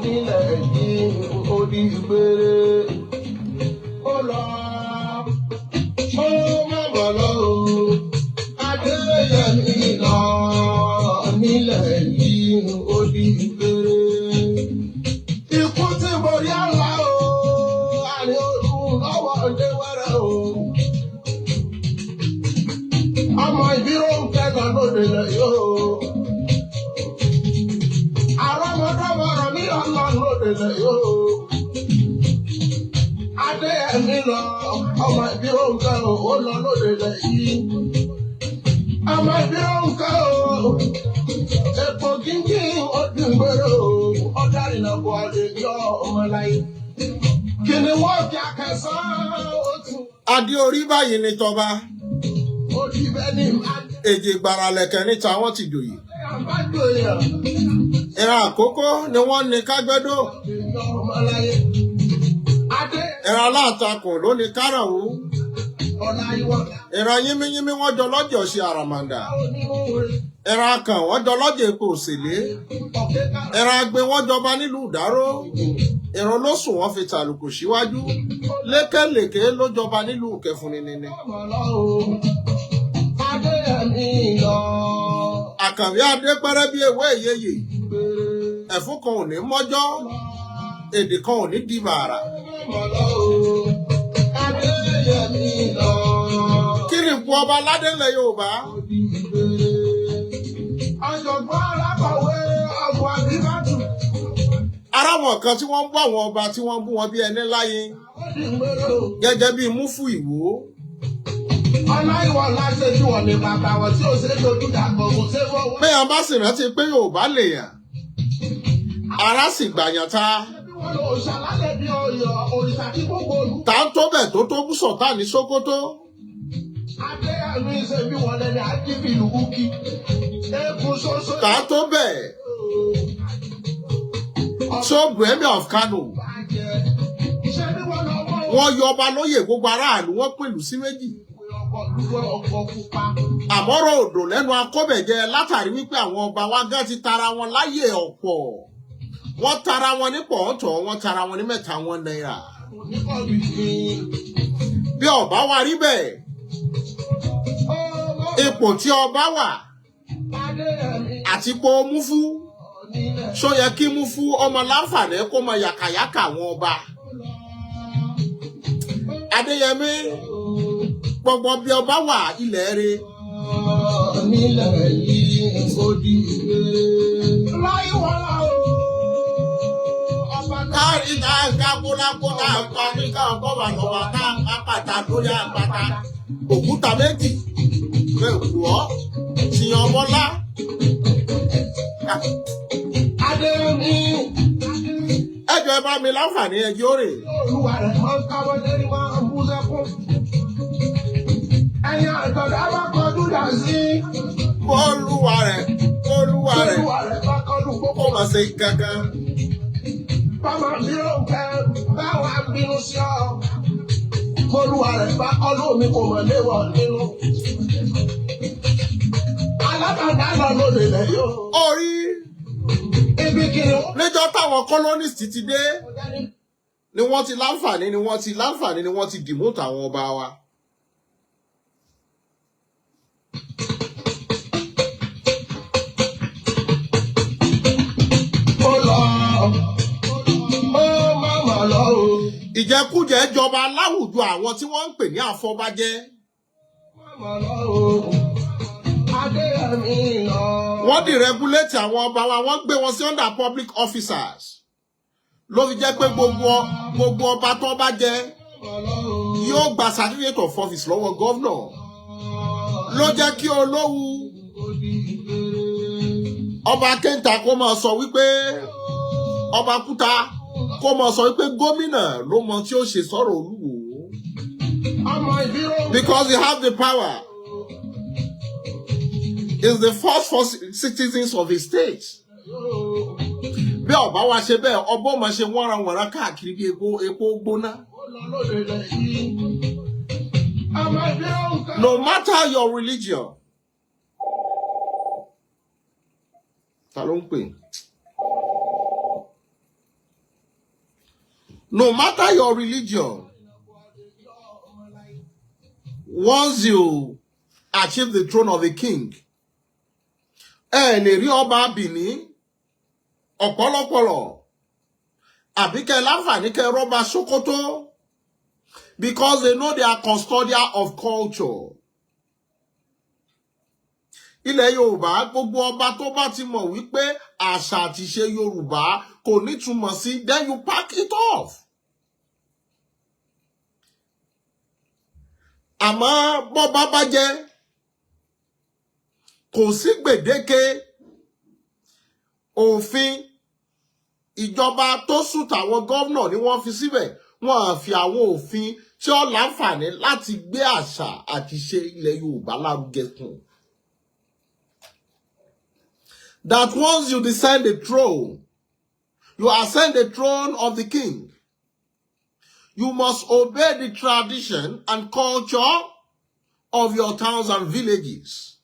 nílẹ̀ yìí odi ìgbére ó lọ ó mọ̀mọ́ lọ Adéyẹmí lọ nílẹ̀ yìí odi ìgbére. Ikú tí mo rí àlá o àrí olú lọ́wọ́ ọdẹ wẹ́rẹ́ o. Ọmọ ìbírò ń kẹ́gàn lóde lẹ̀ yóò. Adéyẹmí lọ ọmọ ìbí òǹkà ó lọ lóde rẹ̀ yìí. Ọmọ ìbí òǹkà epo kínkín ó dùn gbèrò ọ̀dàrí náà kò àlè yọ ọmọ láyé. Kí ni wọ́n fi àkẹsàn-án ó tún. Adé orí báyìí ni tọba. Ó di bẹ́ẹ̀ ni Èjì gbàràlẹ̀kẹ̀ níta wọ́n ti jòyè. Ìran àkókò ni wọ́n ní kágbẹ́dọ̀. Ìran aláàtakùn ló ní káràwó. Ìran yínmíyínmí wọ́n jọ lọ́jọ́ ṣe àràmàǹdà. Ìran akàn wọ́n jọ lọ́jọ́ epo òsèlé. Ìran agbe wọ́n jọba nílùú ìdáró. Ìran olóṣùn wọ́n fi tàlùkù síwájú. Lékèlékè ló jọba nílùú kẹfùnínní. Àkànbí adé pẹ́rẹ́ bí ewé ìyeyè. Ẹ̀fún kan ò ní mọ́jọ́. Èdè kan ò ní di bàrà. Kí ni ipò ọba aládé ilẹ̀ Yorùbá? Ara wọn kan tí wọ́n ń bú àwọn ọba tí wọ́n ń bú wọn bí ẹni láyé. Gẹ́gẹ́ bí Mufty Ìwó. Béèyàn bá sì rántí pé Yorùbá lèèyàn. Ara sì gbàyàn ta. Ta ń tó bẹ̀ tó tó bú sọ̀tá ní Sókótó. Ta ń tó bẹ̀. So Emir of Kano. Wọ́n yọ ọba lóyè gbogbo aráàlú wọ́n pẹ̀lú sí méjì. Àmọ́rọ̀ òdò lẹ́nu akọ́bẹ̀jẹ látàrí wípé àwọn ọba wa gán ti tara wọn láyè ọ̀pọ̀. Wọ́n tara wọn ní pọ̀ọ́tọ̀, wọ́n tara wọn ní mẹ́ta wọn náírà. Bí ọba wa rí bẹ́ẹ̀, ipò tí ọba wà àti ipò Múfú, ṣó yẹ kí Múfú ọmọ láǹfààní kó mọ yàkàyàkà àwọn ọba. Adéyẹmí gbogbo bí ọba wà ilẹ̀ rẹ̀. Nílẹ̀ yìí ó di láyé wọ́lá o. Káàrí ká kólákólá parí ká ọgọ́wà lọ́wọ́ ká apàtà lórí àpáta. Òkúta méjì rẹ̀ wọ́ ti ọmọlá. Adéyẹmí. Ẹjọ́ ẹ bá mi láǹfààní ẹjọ́ rè. Olúwa rẹ̀ máa ń káwọ́ lérí máa ń bú sẹ́kún. Ẹni àtọ̀dá bá kọjú dà sí. Olúwa rẹ̀ bá kọjú kó máa ṣe gangan. Bàbá mi ò fẹ́ báwa bínú sí ọ. Olúwa rẹ̀ bá kọjú mi kò mọ̀ léwọ̀ nínú. Alábàdá lọ lóde lẹ̀ yóò. Orí. Ibi kìíní. Níjọ́ táwọn colonist ti dé ni wọ́n ti láǹfààní ni wọ́n ti demote àwọn ọba wa. Ìjẹkújẹ jọba láwùjọ àwọn tí wọ́n ń pè ní àfọbàjẹ. Wọ́n deregulate àwọn ọba wa, wọ́n gbé wọn sí under public officers. Ló fi jẹ́ pé gbogbo ọba tó bá jẹ yóò gba certificate of office lọ́wọ́ governor. Ló jẹ́ kí Olówú ọba Kẹ́ńtà kó máa sọ wípé ọba Kúta kó máa sọ wípé gómìnà ló mọ tí ó ṣe sọ̀rọ̀ Olúwo. Because they have the power. Is the first citizens of the state. Bí ọba wa ṣe bẹ́ẹ̀ ọba ọmọ ṣe wọ́nranwọ̀nran káàkiri bí epo gbóná. No matter your religion. Ta ló ń pè? No matter your religion, once you achieve the throne of a king, lè rí ọba Benin ọ̀pọ̀lọpọ̀lọ̀ àbí kẹ́ láǹfààní kẹ́ rọ́ba Sokoto, because they know they are custodian of culture. Ilẹ̀ Yorùbá, gbogbo ọba tó bá ti mọ̀ wípé àṣà àti ìṣe Yorùbá kò nítumọ̀ sí, then you pack it off. Àmọ́ bọ́ba bá jẹ́, kò sí gbèdéke òfin ìjọba tó sùn tàwọn gómìnà ni wọ́n fi síbẹ̀. Wọ́n á fi àwọn òfin tí ó láǹfààní láti gbé àṣà àti ìṣe ilẹ̀ Yorùbá lárugẹ kùn. That once you descend the throne, you ascend the throne of the king, you must obey the tradition and culture of your towns and villages.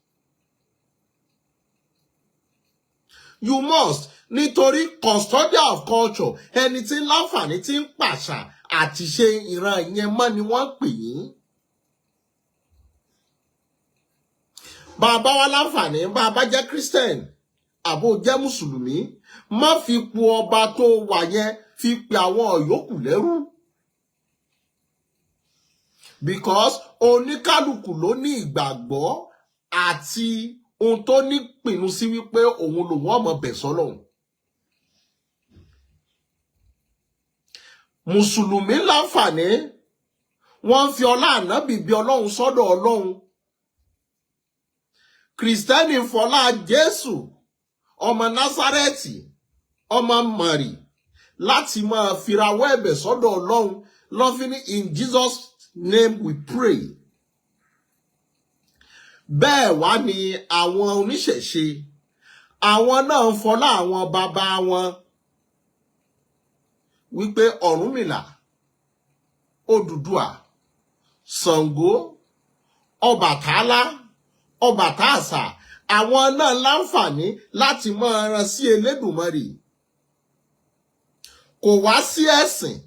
You must, nítorí custodian of culture, ẹni tí láǹfààní tí ń pàṣà àti ṣe ìran ìyẹn mọ́ ni wọ́n pè yín. Bàbá wa láǹfààní, bàbá jẹ́ Christian, àbò jẹ́ Mùsùlùmí, má fi po ọba tó wà yẹn fi pe àwọn yòókù lẹ́rú. Because oníkálùkù ló ní ìgbàgbọ́ àti ohun tó ní pinnu sí wípé òun lòun ọmọ bẹ̀ sọ́lọ́hun. Mùsùlùmí láǹfààní, wọ́n fi ọlá ànábì bí Ọlọ́run sọ́dọ̀ Ọlọ́run. Kìrìsìtẹ́nì fọlá Jésù, ọmọ Násárẹ́tì, ọmọ Màrí, láti máa firawọ́ ẹ̀bẹ̀ sọ́dọ̀ Ọlọ́run. Loving in Jesus' name we pray. Bẹ́ẹ̀ wá ni àwọn oníṣẹ̀ṣe, àwọn náà ń fọlá àwọn bàbá wọn wípé Ọ̀rúnmìlà, Odùduwà, Ṣàngó, Ọbàtálá, Ọbàtásà, àwọn náà láǹfààní láti máa ran sí Elédùmarè. Kò wá sí ẹ̀sìn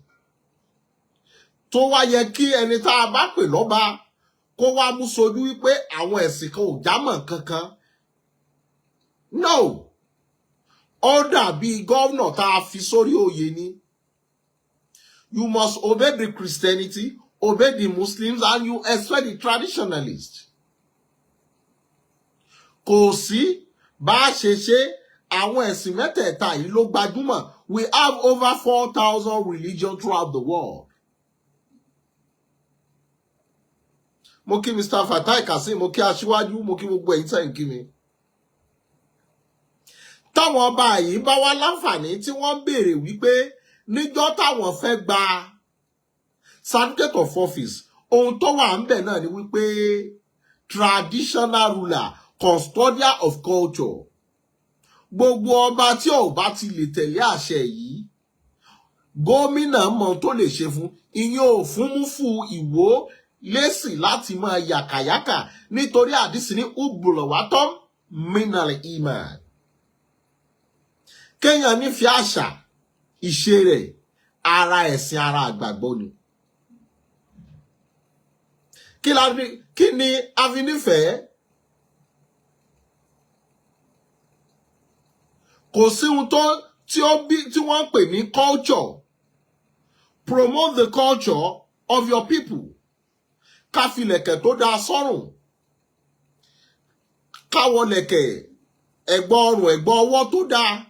tó wá yẹ kí ẹni tá a bá pè lọ́ba kó wá mú sojú wípé àwọn ẹ̀sìn kan ò jámọ́ kankan. No, ó dàbí gọ́vnà tá a fi sórí oyè ni. You must obey the Christianity, obey the Muslims, and you expect the traditionalists. Kò sí bá a ṣe ṣe àwọn ẹ̀sìn mẹ́tẹ̀ẹ̀ta yìí ló gbajúmọ̀. We have over 4,000 religions throughout the world. Mo kí Mr. Fatai Kasim, mo kí Aṣíwájú, mo kí gbogbo ẹ̀yin tẹ́ ń kí mi. Táwọn ọba yìí bá wá láǹfààní tí wọ́n béèrè wípé níjọ́ táwọn fẹ́ gba certificate of office, ohun tó wà ń bẹ̀ náà ni wípé traditional ruler, custodian of culture. Gbogbo ọba tí ò bá ti lè tẹ̀lé àṣẹ yìí, gómìnà mọ̀ tó lè ṣe fún, ìyẹn ò fún Múfù Ìwó lésì láti máa yàkàyàkà nítorí àdísì ní ubùlọ̀wátọ́ minal iman. Kéèyàn nífẹ̀ẹ́ àṣà ìṣe rẹ̀, ara ẹ̀sìn, ara àgbàgbọ́ ni. Kí ni a fi nífẹ̀ẹ́? Kò sí ohun tí wọ́n ń pè ní culture. Promote the culture of your people. Ká fi lẹ̀kẹ̀ tó dáa sọ́rùn. Ká wọ lẹ̀kẹ̀ ẹ̀gbà ọrùn, ẹ̀gbà ọwọ́ tó dáa.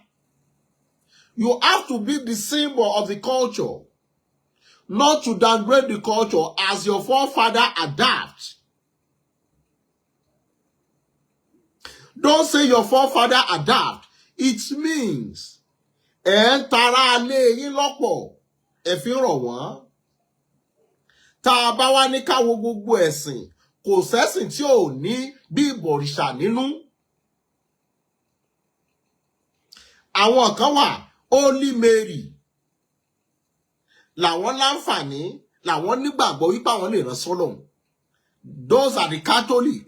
You have to be the symbol of the culture, not to downgrade the culture as your forefather adapt. Don't say your forefather adapt. It means ẹ̀ ń tara alé yín lọ́pọ̀, ẹ fi ń rọ̀ wọ́n. Tá a bá wá ní ká wo gbogbo ẹ̀sìn, kò sẹ́sìn tí ò ní bí ìbọ̀rìṣà nínú. Àwọn kan wà, Holy Mary, làwọn láǹfààní, làwọn nígbàgbọ́ wípé àwọn lè rán sọ́lọ́run. Those are the Catholic.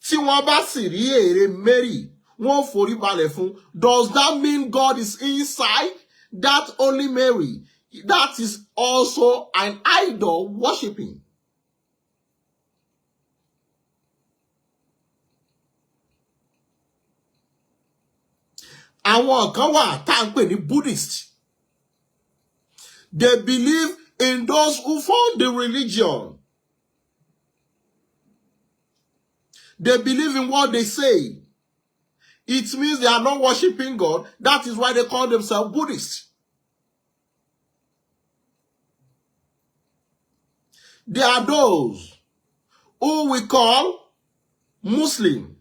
Tí wọ́n bá sì rí ère Mary, wọ́n forí balẹ̀ fún. Does that mean God is inside? that Holy Mary, that is also an idol worshipping. Àwọn kan wà tá ń pè ní Buddhist. They believe in those who found the religion. They believe in what they say. It means they are not worshiping God. That is why they call themselves Buddhists. There are those who we call Muslim.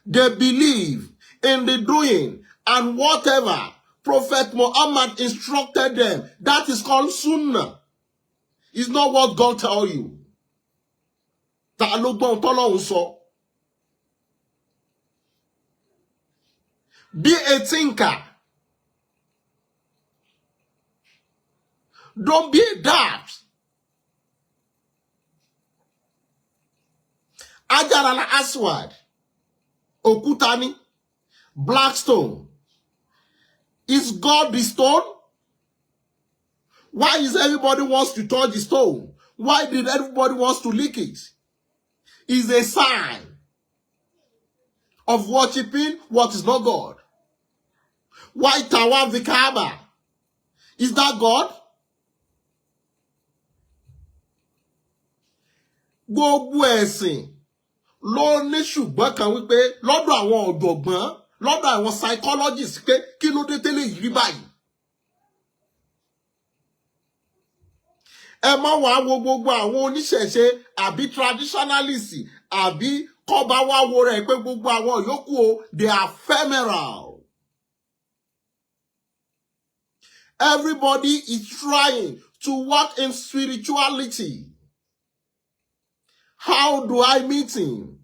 They believe in the doing and whatever Prophet Muhammad instructed them. That is called Sunnah. It's not what God tell you. Ta ló gbọ́ ohun t'Ọlọ́run sọ. Be a thinker. Don't be a dart. Hajar al-Aswad, òkúta ni, black stone. Is God the stone? Why is everybody wants to touch the stone? Why did everybody wants to lick it? It's a sign of worshiping what is not God. Why tawaf the Kaaba? Is that God? Gbogbo ẹ̀sìn ló ní ṣùgbọ́n kan wípé lọ́dọ̀ àwọn ọ̀jọ̀gbọ́n, lọ́dọ̀ àwọn psychologists pé kí ló dé tẹ́lẹ̀ yìí rí báyìí. Ẹ má wá wo gbogbo àwọn oníṣẹ̀ṣe àbí traditionalists àbí kọ́ba wá wo rẹ̀ pé gbogbo àwọn yòókù o, they are ephemeral. Everybody is trying to work in spirituality. How do I meet him?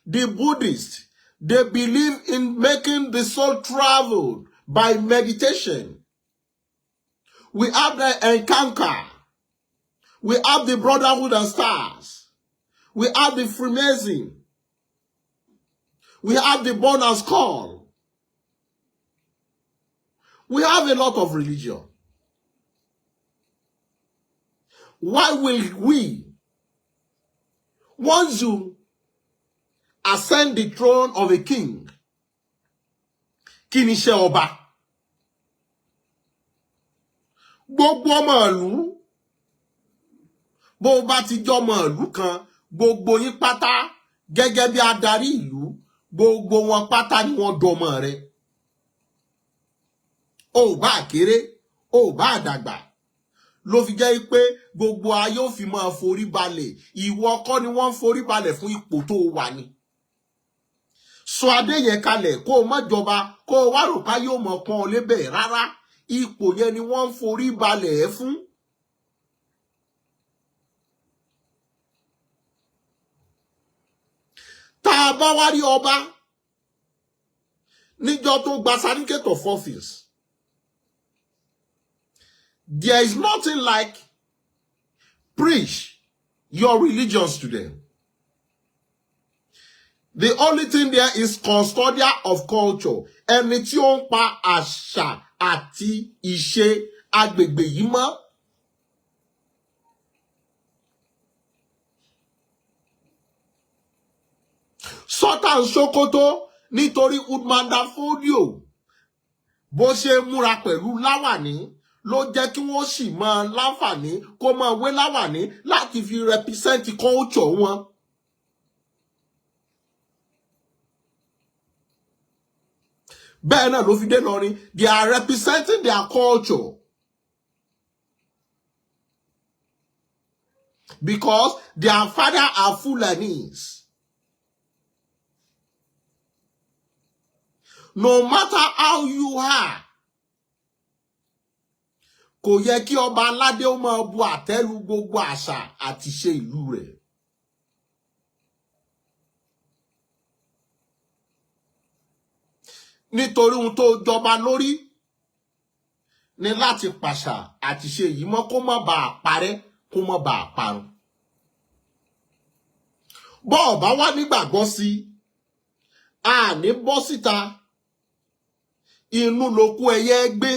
The Buddhists, they believe in making the soul travel by meditation. We have the encounter. We have the Brotherhood and Stars. We have the Freemason. We have the Born and Skull. We have a lot of religion. Why will we, once you ascend the throne of a king, kí ni iṣẹ́ ọba? Gbogbo ọmọ ìlú, bó bá ti jọmọ ìlú kan, gbogbo yín pátá gẹ́gẹ́ bí adarí ìlú, gbogbo wọn pátá ni wọ́n dọmọ rẹ̀. Ó bá kéré, ó bá dàgbà. Ló fi jẹ́ pé gbogbo ayé ó fi máa forí balẹ̀. Ìwọ kọ́ ni wọ́n forí balẹ̀ fún ipò tó wà ní. Sọ adé yẹn kalẹ̀ kó má jọba, kó wá rò ká yóò mọ̀ pọ́n ọ lébẹ̀ rárá. Ipò yẹn ni wọ́n forí balẹ̀ fún. Tá bá wá rí ọba níjọ́ tó gba certificate of office. There is nothing like preach your religions to them. The only thing there is custodian of culture. Ẹni tí ó ń pa àṣà àti ìṣe agbègbè yìí mọ́. Sultan Sokoto nítorí Uthman Fodio bó ṣe múra pẹ̀lú láwàní ló jẹ́ kí wọ́n sì máa láǹfààní kó máa wé láwàní láti fi represent culture wọn. Bẹ́ẹ̀ náà ló fi dé lọ́rin, they are representing their culture. Because their father are Fulanis. No matter how you are, kò yẹ kí ọba aládé ó máa bu àtẹ́lu gbogbo àṣà àti ṣe ìlú rẹ̀. Nítorí ohun tó jọba lórí ní láti pàṣà àti ṣe yìí mọ́ kó má bàa parẹ́, kó má bàa parun. Bọ́ ọ̀bá wá nígbàgbọ́ sí, a ní bọ́ síta inú lókú ẹyẹ gbé.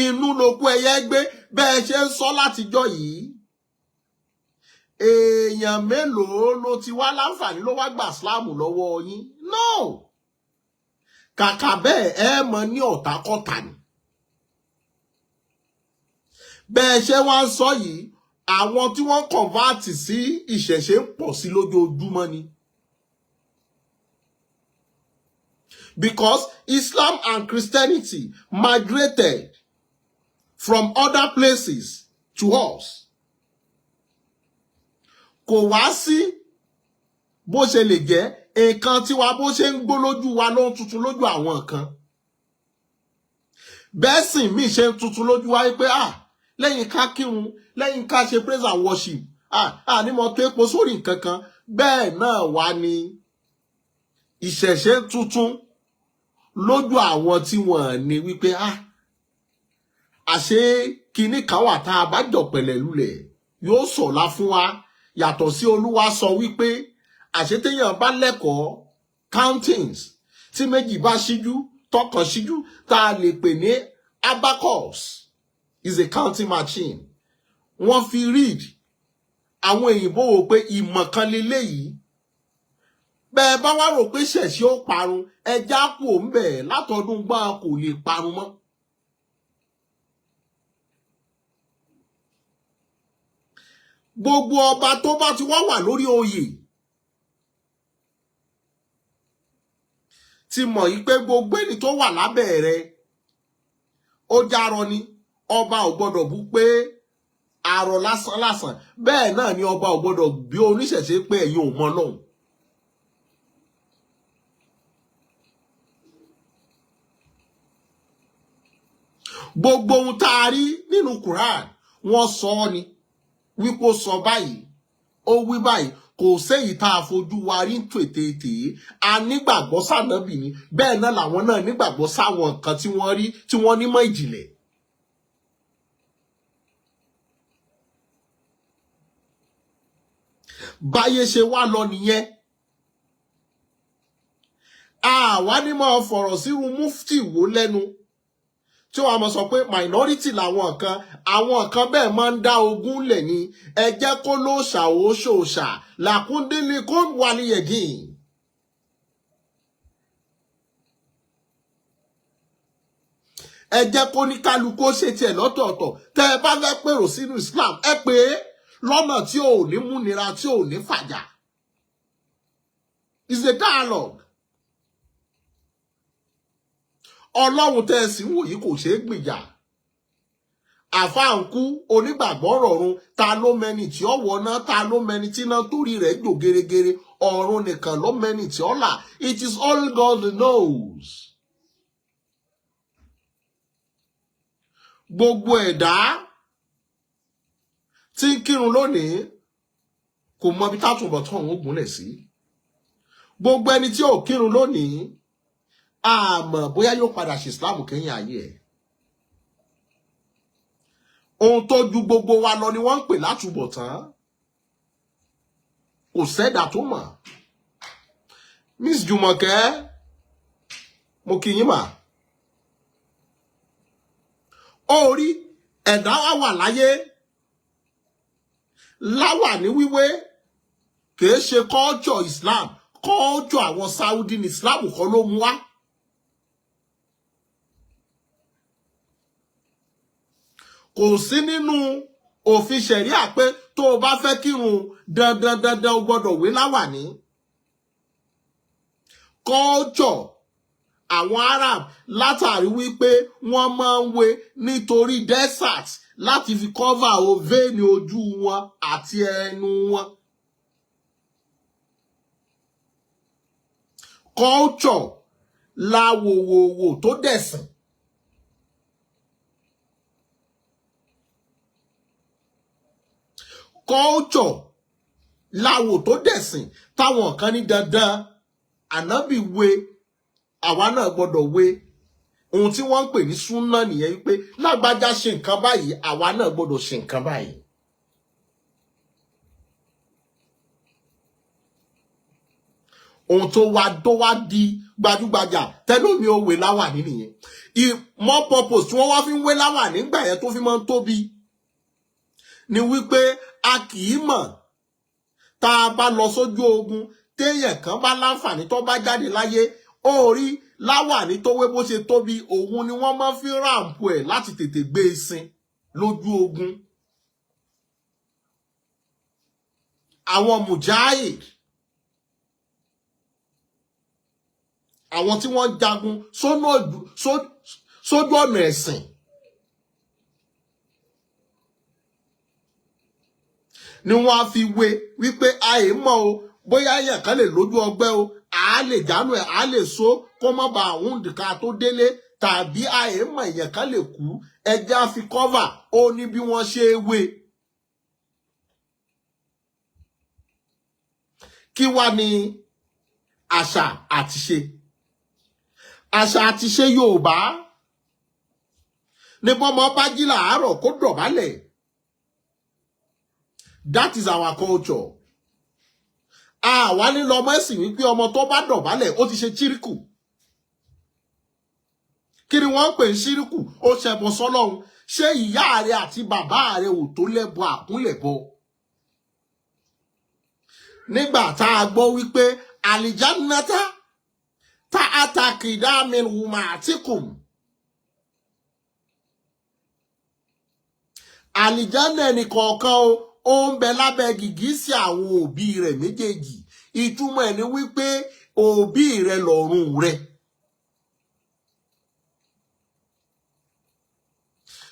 Inú lókú ẹyẹ gbé bẹ́ẹ̀ ṣe ń sọ látijọ́ yìí. Èèyàn mélòó ló ti wá láǹfààní ló wá gbà Islam lọ́wọ́ yín? No. Kàkà bẹ́ẹ̀ ẹ mọ̀ ní ọ̀tàkọ́tà ni. Bẹ́ẹ̀ ṣe wá ń sọ yìí, àwọn tí wọ́n convert sí ìṣẹ̀ṣe ń pọ̀ sí lójoojúmọ́ ni. Because Islam and Christianity migrated from other places to us. Kò wá sí bó ṣe lè jẹ́ nǹkan tí wa bó ṣe ń gbó lójú wa ló ń tuntun lójú àwọn kan. Bẹ́ẹ̀ sì mí ṣe ń tuntun lójú wa pé lẹ́yìn ká kírun, lẹ́yìn ká ṣe praise and worship, ní mo tó epo sórí nǹkan kan, bẹ́ẹ̀ náà wá ní ìṣẹ̀ṣe tuntun lójú àwọn tí wọ́n ní wípé àṣé kinní kan wà tá a bá jọ̀pẹ̀lẹ̀ lulẹ̀ yóò sọ̀la fún wa, yàtọ̀ sí Olúwa sọ wípé àṣé téèyàn bá lẹ́kọ̀ọ́ countings tí méjì bá ṣíjú tọkàn ṣíjú tá a lè pè ní abacus is a counting machine. Wọ́n fi read àwọn òyìnbó wò pé ìmọ̀ kan leléyìí. Bẹ́ẹ̀ bá wá rò pé ṣẹ̀ṣẹ̀ ó parun, ẹja kù ó ń bẹ̀ látọdún gbá kò lè parun mọ́. Gbogbo ọba tó bá ti wá wà lórí oyè ti mọ̀ yí pé gbogbo ẹni tó wà lábẹ́ rẹ̀ ó járọ ni. Ọba ò gbọdọ̀ bú pé àrọ̀ lásán lásán, bẹ́ẹ̀ náà ni ọba ò gbọdọ̀ bí oníṣẹ̀ṣe pé ẹ̀yin ò mọ Ọlọ́run. Gbogbo ohun tá a rí nínú Quran wọ́n sọ ni wípé ó sọ báyìí, ó wí báyìí, kò séyìí tá a fojú wa rí tètè. A nígbàgbọ́ sànábì ni, bẹ́ẹ̀ náà làwọn náà nígbàgbọ́ sáwọn nǹkan tí wọ́n rí tí wọ́n nímọ̀ ìjìnlẹ̀. Báyé ṣe wá lọ nìyẹn. Àwa ní máa fọ̀rọ̀ sírú Mufty wò lẹ́nu tí wọ́n máa sọ pé minority làwọn kan, àwọn kan bẹ́ẹ̀ máa ń dá ogún lẹ̀ ni. Ẹ jẹ́ kó ló ṣàwó ṣòṣà làkúndínlé kó wà ní ẹ̀dín. Ẹ jẹ́ kó ní kálukú ṣe tiẹ̀ lọ́tọ̀ọ̀tọ̀. Tẹ́ ẹ bá fẹ́ pèrò sínú Islam, ẹ pé lọ́nà tí ò ní múnira, tí ò ní fàjà. It's a dialogue. Ọlọ́run tẹ́ ẹ sì wò yìí kò ṣeé gbìjà. Àfáà ń kú, onígbàgbọ́ rọ̀run, ta ló mẹni tí ó wọná, ta ló mẹni tí iná torí rẹ̀ jò gẹ́rẹ́gẹ́rẹ́, ọ̀run nìkan ló mẹni tí ó là. It is all God knows. Gbogbo ẹ̀dá tí ń kírun lónìí kò mọ bí tátùbọ̀tán òun gúnlẹ̀ sí. Gbogbo ẹni tí ò kírun lónìí àmọ́ bóyá yóò padà ṣe Islam kẹ́yìn ayé ẹ̀. Ohun tó ju gbogbo wa lọ ni wọ́n ń pè látùbọ̀tán. Kò sẹ́dà tó mọ̀. Miss Jùmọ̀kẹ́, mo kí yín mà. Orí ẹ̀dá wà láyé láwà ní wíwé kìí ṣe culture Islam, culture àwọn Saudi ní Islam kọ́ ló mú wá. Kò sí nínú òfin ṣẹ̀ríà pé tó o bá fẹ́ kírun dandan o gbọ́dọ̀ wé láwàní. Culture àwọn Arab látàrí wípé wọ́n máa ń wé nítorí desert láti fi cover vein ojú wọn àti ẹnu wọn. Culture láwòwòwò tó dẹ̀sìn. Culture láwò tó dẹ̀sìn táwọn kan ní dandan ànábì wé àwa náà gbọ́dọ̀ wé. Ohun tí wọ́n ń pè ní súnà nìyẹn wípé lágbájá ṣe nǹkan báyìí àwa náà gbọ́dọ̀ ṣe nǹkan báyìí. ohun tó wá di gbajúgbajà tẹ́lómi ó wé láwàní nìyẹn. More purpose tí wọ́n wá fi ń wé láwàní nígbà yẹn tó fi máa ń tóbi ni wípé a kì í mọ̀ tá a bá lọ sójú ogun téèyàn kan bá láǹfààní tó bá jáde láyé ó rí láwàní tó wé bó ṣe tóbi òun ni wọ́n máa fi ráǹpù ẹ̀ láti tètè gbé e sin lójú ogun. Àwọn mujahid, àwọn tí wọ́n jagun sójú ọ̀nà ẹ̀sìn ni wọ́n á fi wé wípé àì mọ̀ o bóyá èèyàn kan lè lójú ọgbẹ́ o àá lè jánu ẹ̀ àá lè so kó má ba àwọn òǹdìkà tó délé tàbí àì mọ̀ èèyàn kan lè kú ẹja fi cover ó ní bí wọ́n ṣe wé. Kí wá ní àṣà àti ṣe? Àṣà àti ṣe Yorùbá ní bọ́mọ bá jí làárọ̀ kó dọ̀bálẹ̀. That is our culture. Àwa ní lọ́mọ ẹ̀sìn wípé ọmọ tó bá dọ̀bálẹ̀ ó ti ṣe chíríkù. Kí ni wọ́n ń pè ní chíríkù? Ó ṣẹbọ sọ́lọ́run. Ṣé ìyá rẹ àti bàbá rẹ ò tó lẹ́bọ àkúnlẹ̀bọ? Nígbà tá a gbọ́ wípé àlìjánátá tá a ta kìdá min wùmàtíkùm. Àlìjánà ẹnì kọ̀ọ̀kan ó ń bẹ lábẹ́ gìgísì àwọn òbí rẹ̀ méjèèjì. Ìtumọ̀ ẹ̀ ni wípé òbí rẹ̀ lọ́run rẹ̀.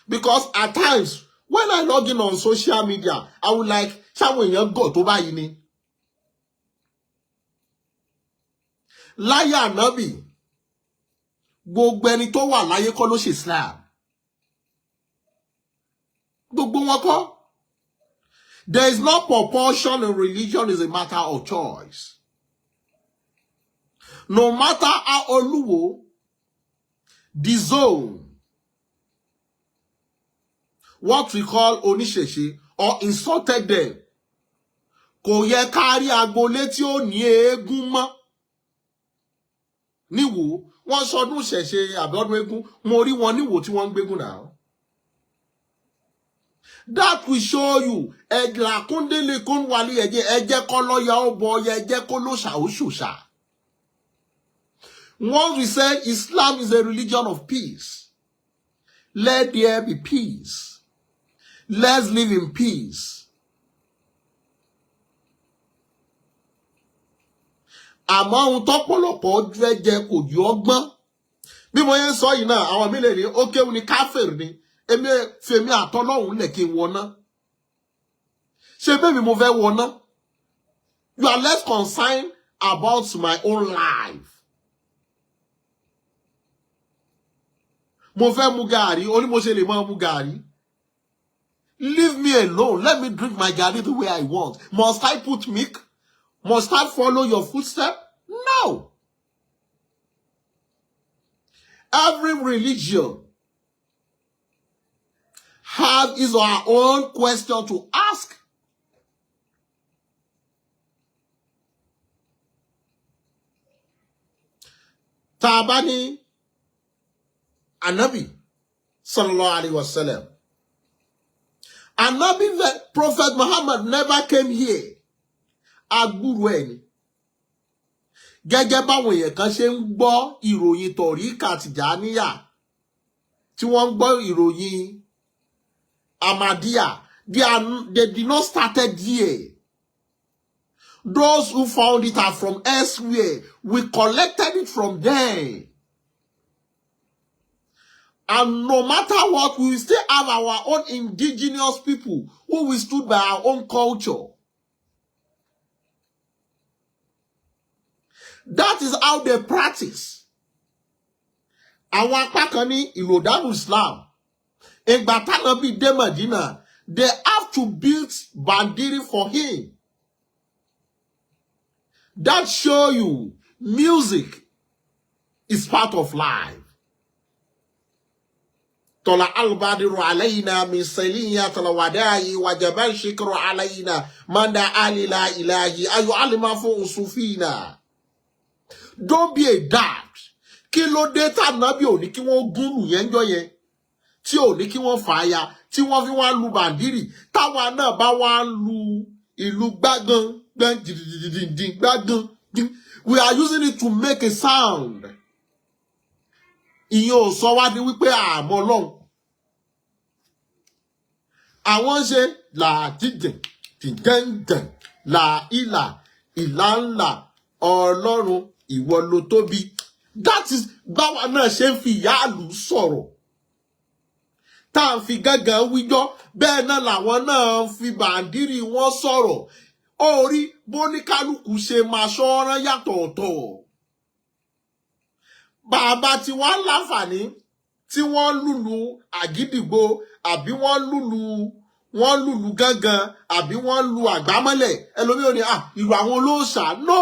Because at times when I log in on social media, I would like ṣáwọn èèyàn gọ̀ tó báyìí ni. Láyé ànábì, gbogbo ẹni tó wà láyé kọ́ ló ṣe Islam. Gbogbo wọn kọ́. There is no proportion in religion, is a matter of choice. No matter how Oluwo disown what we call Oníṣẹ̀ṣe or insulted them, kò yẹ ká rí agboolé tí ó ní eégún mọ́. Níwò wọ́n sọdún ṣẹ̀ṣe àbọ̀dún eégún, mo rí wọn níwò tí wọ́n ń gbégún náà. That will show you ẹ̀dà kúndélé kún wálé ẹ̀jẹ̀ kọ́ lọ́yà ó bọ̀ ọ̀yà ẹ̀jẹ̀ kó ló ṣàóṣòṣà. Once we say Islam is a religion of peace, let there be peace. Let's live in peace. Àmọ́ ohun tọ́pọ̀lọpọ̀ jẹ́ kò yọ ọgbọ́n. Bí mo yẹn sọ yìí náà, àwọn mi lè ní ó kéwù ní káfíìrì ni. Èmi fèmí àtọ́lọ́hún lẹ̀ kí n wọná. Ṣé bẹ́ẹ̀ mo fẹ́ wọná? You are less concerned about my own life. Mo fẹ́ mu gàrí, ó ní mo ṣe lè máa mu gàrí. Leave me alone. Let me drink my gàrí the way I want. Must I put milk? Must I follow your footsteps? No. Every religion has his or her own question to ask. Tabani Anabi sallallahu alaihi wasallam. Anabi, the Prophet Muhammad never came here. Agbúrú ẹni. Gẹ́gẹ́ báwọn èèyàn kan ṣe ń gbọ́ ìròyìn tọ̀ríkà Tìjàníyà tí wọ́n ń gbọ́ ìròyìn Ahmadiyya, they did not started here. Those who found it are from elsewhere. We collected it from them. And no matter what, we will still have our own indigenous people who will stood by our own culture. That is how they practice. Àwọn apá kan ní ìlòdàlù Islam. Ìgbà t'Ànábì dé Medina, they have to build bandiri for him. That show you music is part of life. Tola al-badiru alayna min saliyat al-wada'i wa jabal shikru alayna manda ali la ilahi ayu alima fu usufina. Don't be a dad. Kí ló dé tànábì ò ní kí wọ́n gúnrù yẹn jọ yẹn. Tí ò ní kí wọ́n fàáya, tí wọ́n fi wọ́n lu bàndírì, táwa náà bá wá lu ìlú gbágan, gbágan. We are using it to make a sound. Ìyẹn ò sọ wá di wípé àmọ́ Ọlọ́run. Àwọn ń ṣe làjíjẹ̀, tìjẹ́ǹjẹ̀, làílà, ìlàńlà, Ọlọ́run, ìwọ ló tóbi. That is báwa náà ṣe ń fi ìyáàlú sọ̀rọ̀. Tá à ń fi gángan wíjọ́, bẹ́ẹ̀ náà làwọn náà ń fi bàndírì wọn sọ̀rọ̀. Orí bóníkálùkù ṣe máa ṣọ́rán yàtọ̀ọ̀tọ̀. Bàbá tí wọ́n láǹfààní tí wọ́n lùlù àgídìgbò àbí wọ́n lùlù gángan àbí wọ́n lu àgbámọ́lẹ̀ ẹlòmíì ò ní ìlú àwọn olóòṣà. No.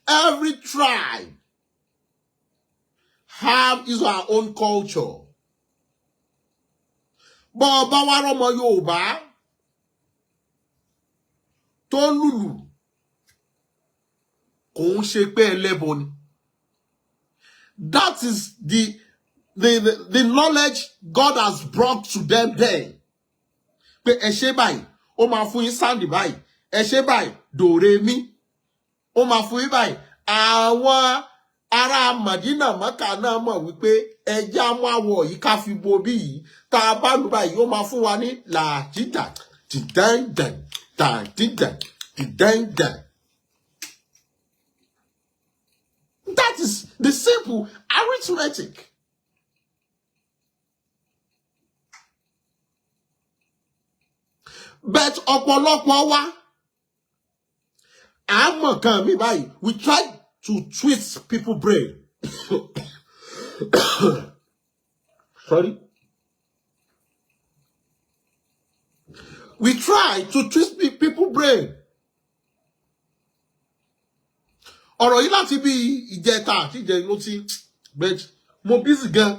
Every tribe have his or her own culture. Bọ́ ọba wa rọ́mọ Yorùbá tó lùlù kò ń ṣe pé ẹlẹ́bọ ni. That is the knowledge God has brought to them then. Pé ẹ ṣe báyìí, ó máa fún yín sáǹdì báyìí, ẹ ṣe báyìí, dòre mí. Ó máa fún yín báyìí. Àwọn ará Màdínà Mọ́kà náà mọ̀ wípé ẹja mú àwọ̀ yìí ká fi bo bí yìí. Tá a bá lù báyìí, ó máa fún wa ní làjíjà, tìdẹ́ǹdẹ̀, tàjíjà, tìdẹ́ǹdẹ̀. That is the simple arithmetic. But ọ̀pọ̀lọpọ̀ wa, àmọ̀ kan mi báyìí, we try to twist people's brain. Sorry. We try to twist people's brain. Ọ̀rọ̀ yìí láti bí ìjẹta àti ìjẹrin ló ti but mo busy gan.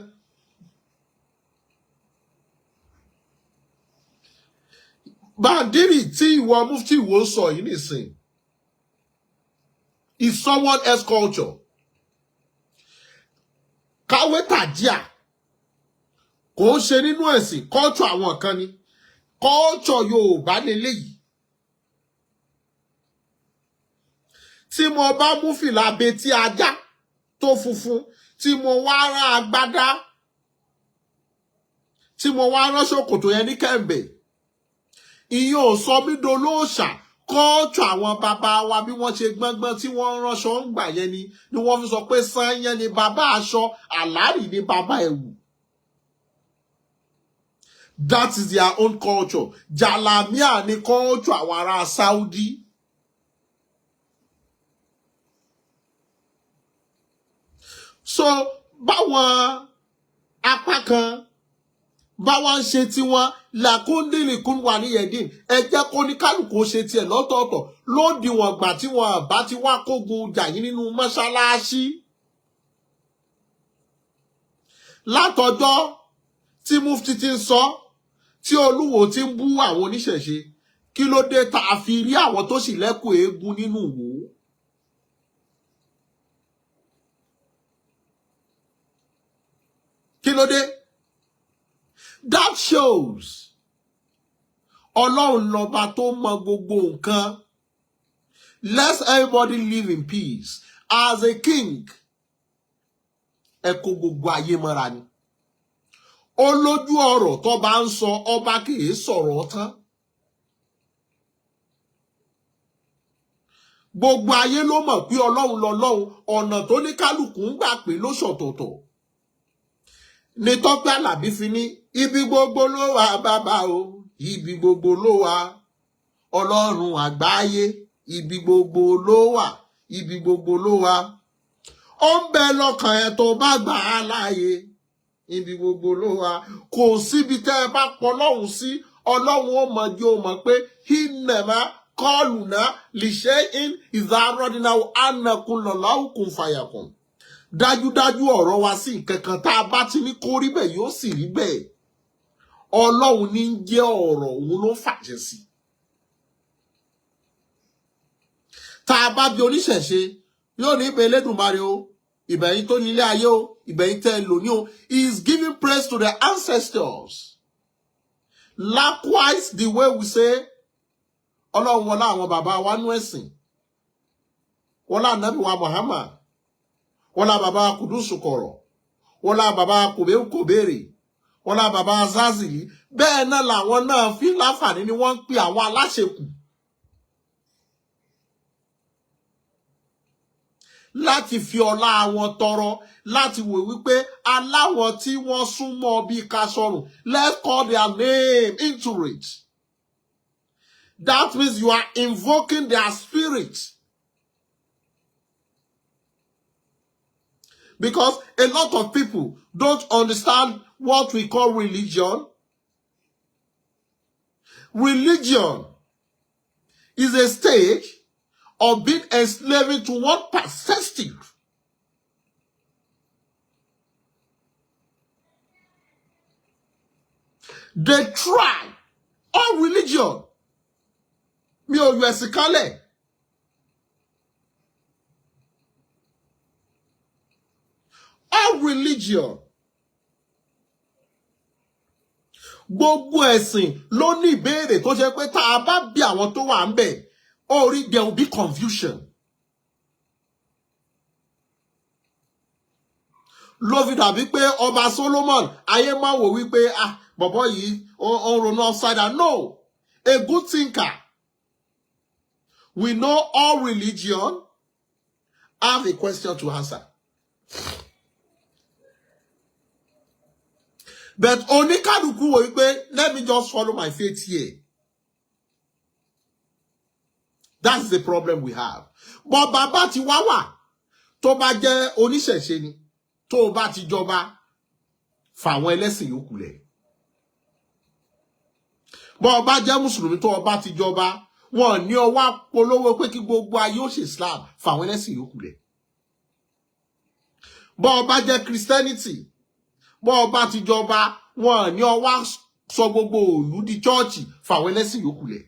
Bàndírì tí ìwọ Mufty wo sọ yìí nìsín is someone else's culture. Káwé tàjíà kò ń ṣe nínú ẹ̀sìn culture àwọn kan ni. Culture Yorùbá lélẹ́yìí. Tí mo bá mú fìlà betí ajá tó funfun, tí mo wá rán agbádá, tí mo wá rán ṣòkòtò yẹn ní kẹ̀m̀bẹ̀, ìyẹn ò sọ mí dolóòṣà. Kọ́ọ̀tù àwọn bàbá wa bí wọ́n ṣe gbọ́ngbọ́n tí wọ́n ránṣọ ń gbà yẹn ni wọ́n fi sọ pé sányán ni bàbá aṣọ, àlárì ni bàbá ẹ̀wù. That is their own culture. Jàlámíà ni kọ́ọ̀tù àwọn ará Saudi. So báwọn apá kan báwọn ń ṣe tiwọn làkúndìlì kún wà ní yẹdìn, ẹ jẹ́ kó ní kálukú ṣe tiẹ̀ lọ́tọ̀ọ̀tọ̀ lódiwọ̀n gbà tí wọn bá ti wá kógun jà yín nínú mọ́ṣáláṣí. Látọjọ́ tí Mufty ti ń sọ, tí Olúwo ti ń bú àwọn oníṣẹ̀ṣe, kí ló dé tá a fi rí àwọn tó sì lẹ́kùn eégún nínú Ìwó? Kí ló dé? That shows Ọlọ́run lọ́ba tó mọ gbogbo nǹkan. Let everybody live in peace. As a king, ẹ kó gbogbo ayé mọ́ra ni. Ó lójú ọ̀rọ̀ tó bá ń sọ, ọba kìí sọ̀rọ̀ tán. Gbogbo ayé ló mọ̀ pé Ọlọ́run lọ́lọ́run, ọ̀nà tó ní kálukú ń gbà pé ló ṣọ̀tọ̀tọ̀. Ní Tọ́pẹ́ Àlàbí fi ní ibi gbogbo ló wà bàbá o, ibi gbogbo ló wà Ọlọ́run àgbáyé, ibi gbogbo ló wà, ibi gbogbo ló wà. Ó ń bẹ lọ́kàn ẹ tó bá gbà á láàyè, ibi gbogbo ló wà. Kò síbi tẹ́ ẹ bá pọ̀ lọ́hùn sí, Ọlọ́run ó mọ̀ jẹ́ ó mọ̀ pé hinema kọlùnà lìṣe in ìzárọ́dínà ánàkùnlọ́láhùkùn fàyàkùn. Dájúdájú ọ̀rọ̀ wa sí nǹkankan tá a bá ti ní kó rí bẹ́ẹ̀ yóò sì rí bẹ́ẹ̀. Ọlọ́run ní ń jẹ́ ọ̀rọ̀, òun ló fàṣẹ sí. Tá bá bi oníṣẹ̀ṣe, yóò ní pé Elédùmarè o, ìbẹ̀yìn tó nílé ayé o, ìbẹ̀yìn tẹ́ lò ní o. He is giving praise to the ancestors. Likewise, the way we say, Ọlọ́run wọlá àwọn bàbá wa nú ẹ̀sìn. Wọlá Ànábì wa Muhammad. Wọlá bàbá Kudusu Kọ̀rọ̀. Wọlá bàbá Kòbéèrè. Wọlá bàbá Zazi. Bẹ́ẹ̀ náà làwọn náà fi láǹfààní ni wọ́n ń pè àwọn aláṣekù. Láti fi ọlá wọn tọrọ, láti wò wípé aláwọn tí wọ́n súnmọ́ bí ká sọ̀rùn. Let's call their name into it. That means you are invoking their spirit. Because a lot of people don't understand what we call religion. Religion is a stage of being enslaved to what perspective. They try all religion. Mi ò yọ ẹ̀sìn kalẹ̀. All religion. Gbogbo ẹ̀sìn ló ní ìbéèrè tó jẹ́ pé tá a bá bí àwọn tó wà ńbẹ̀, there will be confusion. Ló fi dàbí pé Ọba Solomon ayé máa wò wípé bọ̀bọ́ yìí ó ronú upside down. No, a good thinker. We know all religion have a question to answer. But oníkálukú wò wípé, let me just follow my faith here. That's the problem we have. But bàbá ti wá wà, tó bá jẹ́ oníṣẹ̀ṣe ni, tó bá ti jọba, fàwọn ẹlẹ́sìn yòókù lẹ̀. Bó bá jẹ́ Mùsùlùmí tó bá ti jọba, wọ́n ní ọwọ́ polówó pé kí gbogbo ayé ó ṣe Islam, fàwọn ẹlẹ́sìn yòókù lẹ̀. Bó bá jẹ́ Christianity, bó bá ti jọba, wọ́n ní ọwọ́ sọ gbogbo ìlú di church, fàwọn ẹlẹ́sìn yòókù lẹ̀.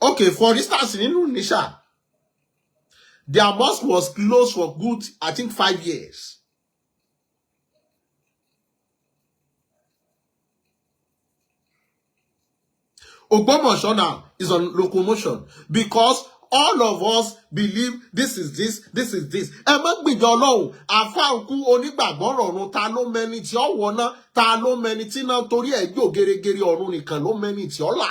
Okay, for instance, in Nisha, their mosque was closed for good, I think, 5 years. Ogbomoso now is on locomotion because all of us believe this is this, this is this. Ẹ má gbìjọ Ọlọ́run, àfáàkú onígbàgbọ́ ọ̀run ta ló mẹ́ni tí ó wọ̀nà, ta ló mẹ́ni tí náà torí ẹ̀ jò gẹ́rẹ́gẹ́rẹ́ ọ̀run nìkan ló mẹ́ni tí ó là.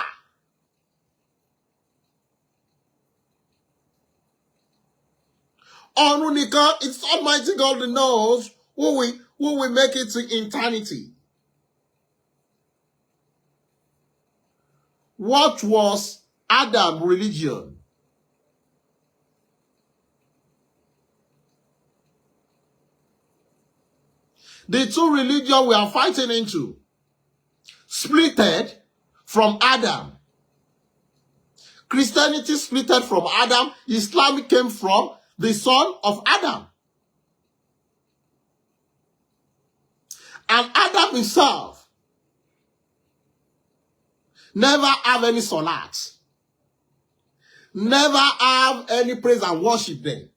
Ọ̀run nìkan, it's Almighty God that knows who will make it to eternity. What was Adam's religion? The two religions we are fighting into splitted from Adam. Christianity splitted from Adam. Islam came from the son of Adam. And Adam himself never have any salat. Never have any praise and worship then.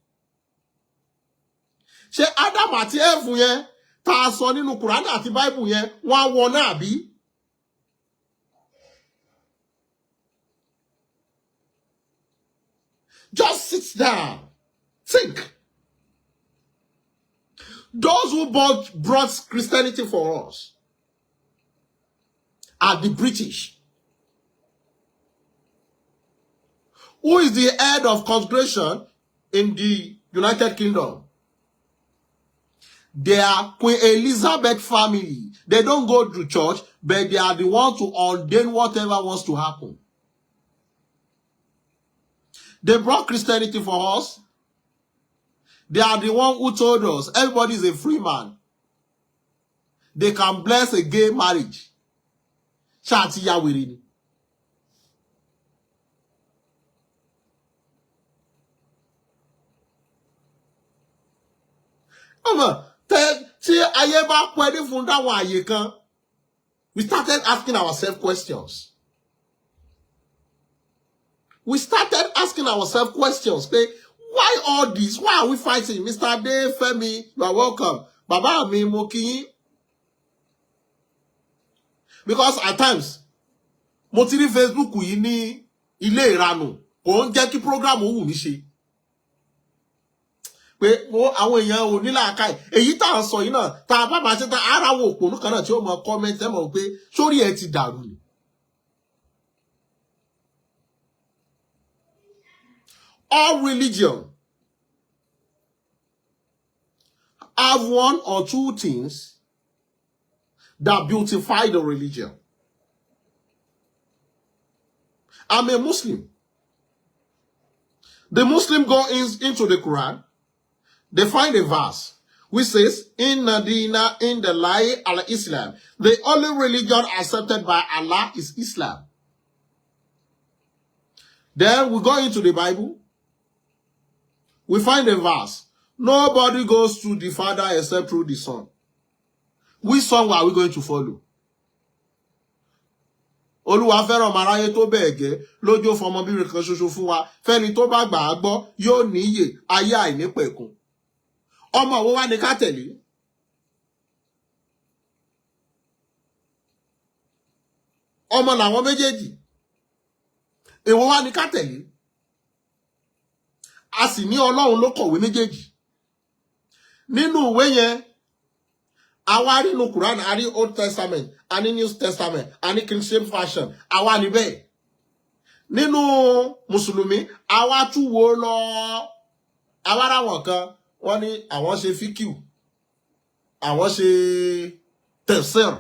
Ṣé Adam àti Eve yẹn tá sọ nínú Quran àti Bible yẹn wọ́n wọ náà bí? Just sit down. Think. Those who brought Christianity for us are the British. Who is the head of consecration in the United Kingdom? They are Queen Elizabeth family. They don't go to church, but they are the ones to ordain whatever wants to happen. They brought Christianity for us. They are the one who told us everybody is a free man. They can bless a gay marriage. Shati Yawirini. Tí ayé bá pẹ́ ní fún dáwọn àyè kan, We started asking ourselves questions. We started asking ourselves questions. Okay? Why all this? Why are we fighting? Mr. Dave, Femi, you are welcome. Baba mi mo kí yín. Because at times, mo ti rí Facebook yìí ní ilé ìranù. Kò ń jẹ́ kí program wù mí ṣe. Pé àwọn èèyàn ò ní làákàyè. Èyí tá à ń sọ yìí náà, tá a bá máa ṣe tá ara wo òpònú kan náà tí ó mọ comment ẹ mọ̀ pé sórí ẹ ti dàrú ni. All religion have one or two things that beautify the religion. I'm a Muslim. The Muslim go into the Quran. They find a verse which says, Inna dina in the lie al-Islam. The only religion accepted by Allah is Islam. Then we go into the Bible. We find a verse. Nobody goes to the Father except through the Son. Which song are we going to follow? Oluwa fẹ́ràn maráyé tó bẹ́ẹ̀ gẹ́ lójó fọmọbìnrin kan ṣoṣo fún wa fẹ́ni tó bá gbà á gbọ́ yóò níyè ayé àìnípẹ̀kun. Ọmọ wo wá ní ká tẹ̀lé? Ọmọ làwọn méjèèjì. Èwo wá ní ká tẹ̀lé? A sì ní Ọlọ́run ló kọ̀wé méjèèjì. Nínú ìwé yẹn, àwa rí nínú Quran, a rí Old Testament, a ní New Testament, a ní King James Version, àwa ní bẹ́ẹ̀. Nínú Mùsùlùmí, àwa tún wo lọ, àwa ráwọn kan, wọ́n ní àwọn ṣe fíkìú, àwọn ṣe tafsir,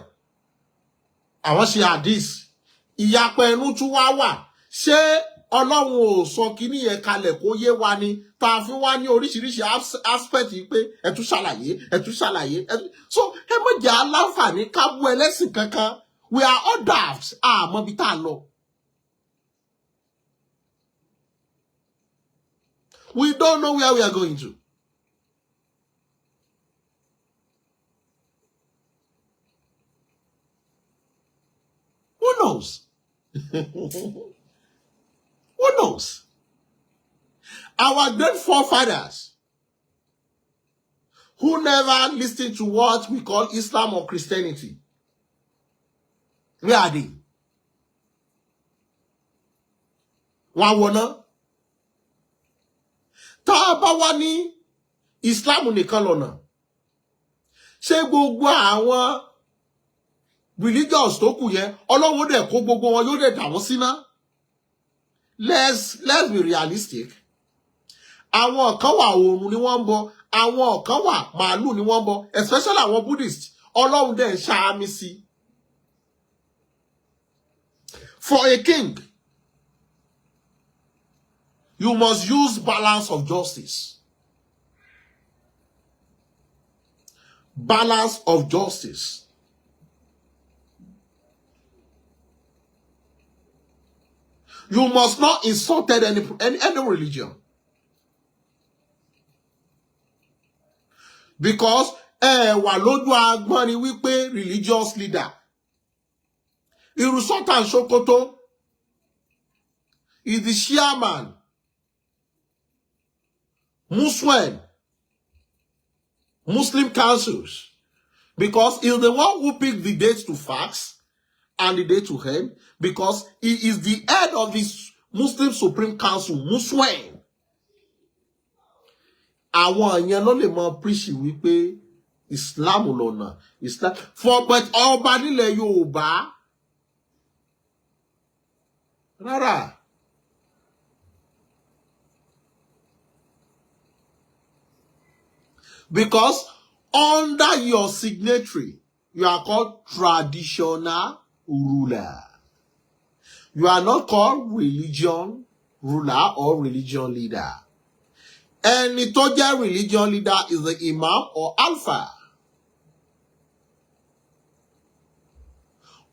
àwọn ṣe hadith. Ìyapa ẹnu tún wá wà. Ṣé Ọlọ́run ò sọ kíní yẹn kalẹ̀ kó yé wa ni tá fi wá ní oríṣiríṣi aspect yìí pé ẹ tún ṣàlàyé. So ẹ mọ̀ jẹ́ aláǹfààní ká bú ẹlẹ́sìn kankan. We are all daft. Àmọ́ bí tá a lọ. We don't know where we are going to. Who knows? Who knows? Our great forefathers who never listened to what we call Islam or Christianity. Where are they? Wọ́n wọ́n tá a bá wá ní Islam nìkan lọ́nà. Ṣé gbogbo àwọn religions tó kù yẹn Ọlọ́run dẹ̀ kó gbogbo wọn yóò dẹ̀ dà wọ́n síná? Let's be realistic. Àwọn kan wà oòrùn ni wọ́n ń bọ, àwọn kan wà màálù ni wọ́n ń bọ, especially àwọn Buddhist. Ọlọ́run dẹ̀ ń ṣàmì sí. For a king, you must use balance of justice. Balance of justice. You must not insult any religion. Because wà lójú agbọ́n ni wípé religious leader. Irú Sultan Sokoto is the chairman. Muslim councils. Because he's the one who picked the dates to fast and the day to end. Because he is the head of this Muslim Supreme Council, Muslim. Àwọn èèyàn ló lè mọ preach wípé Islam lọ́nà. Islam for but ọba nílẹ̀ Yorùbá. Rárá. Because under your signatory, you are called traditional ruler. You are not called religion ruler or religion leader. Ẹni tó jẹ́ religion leader is the imam or alpha.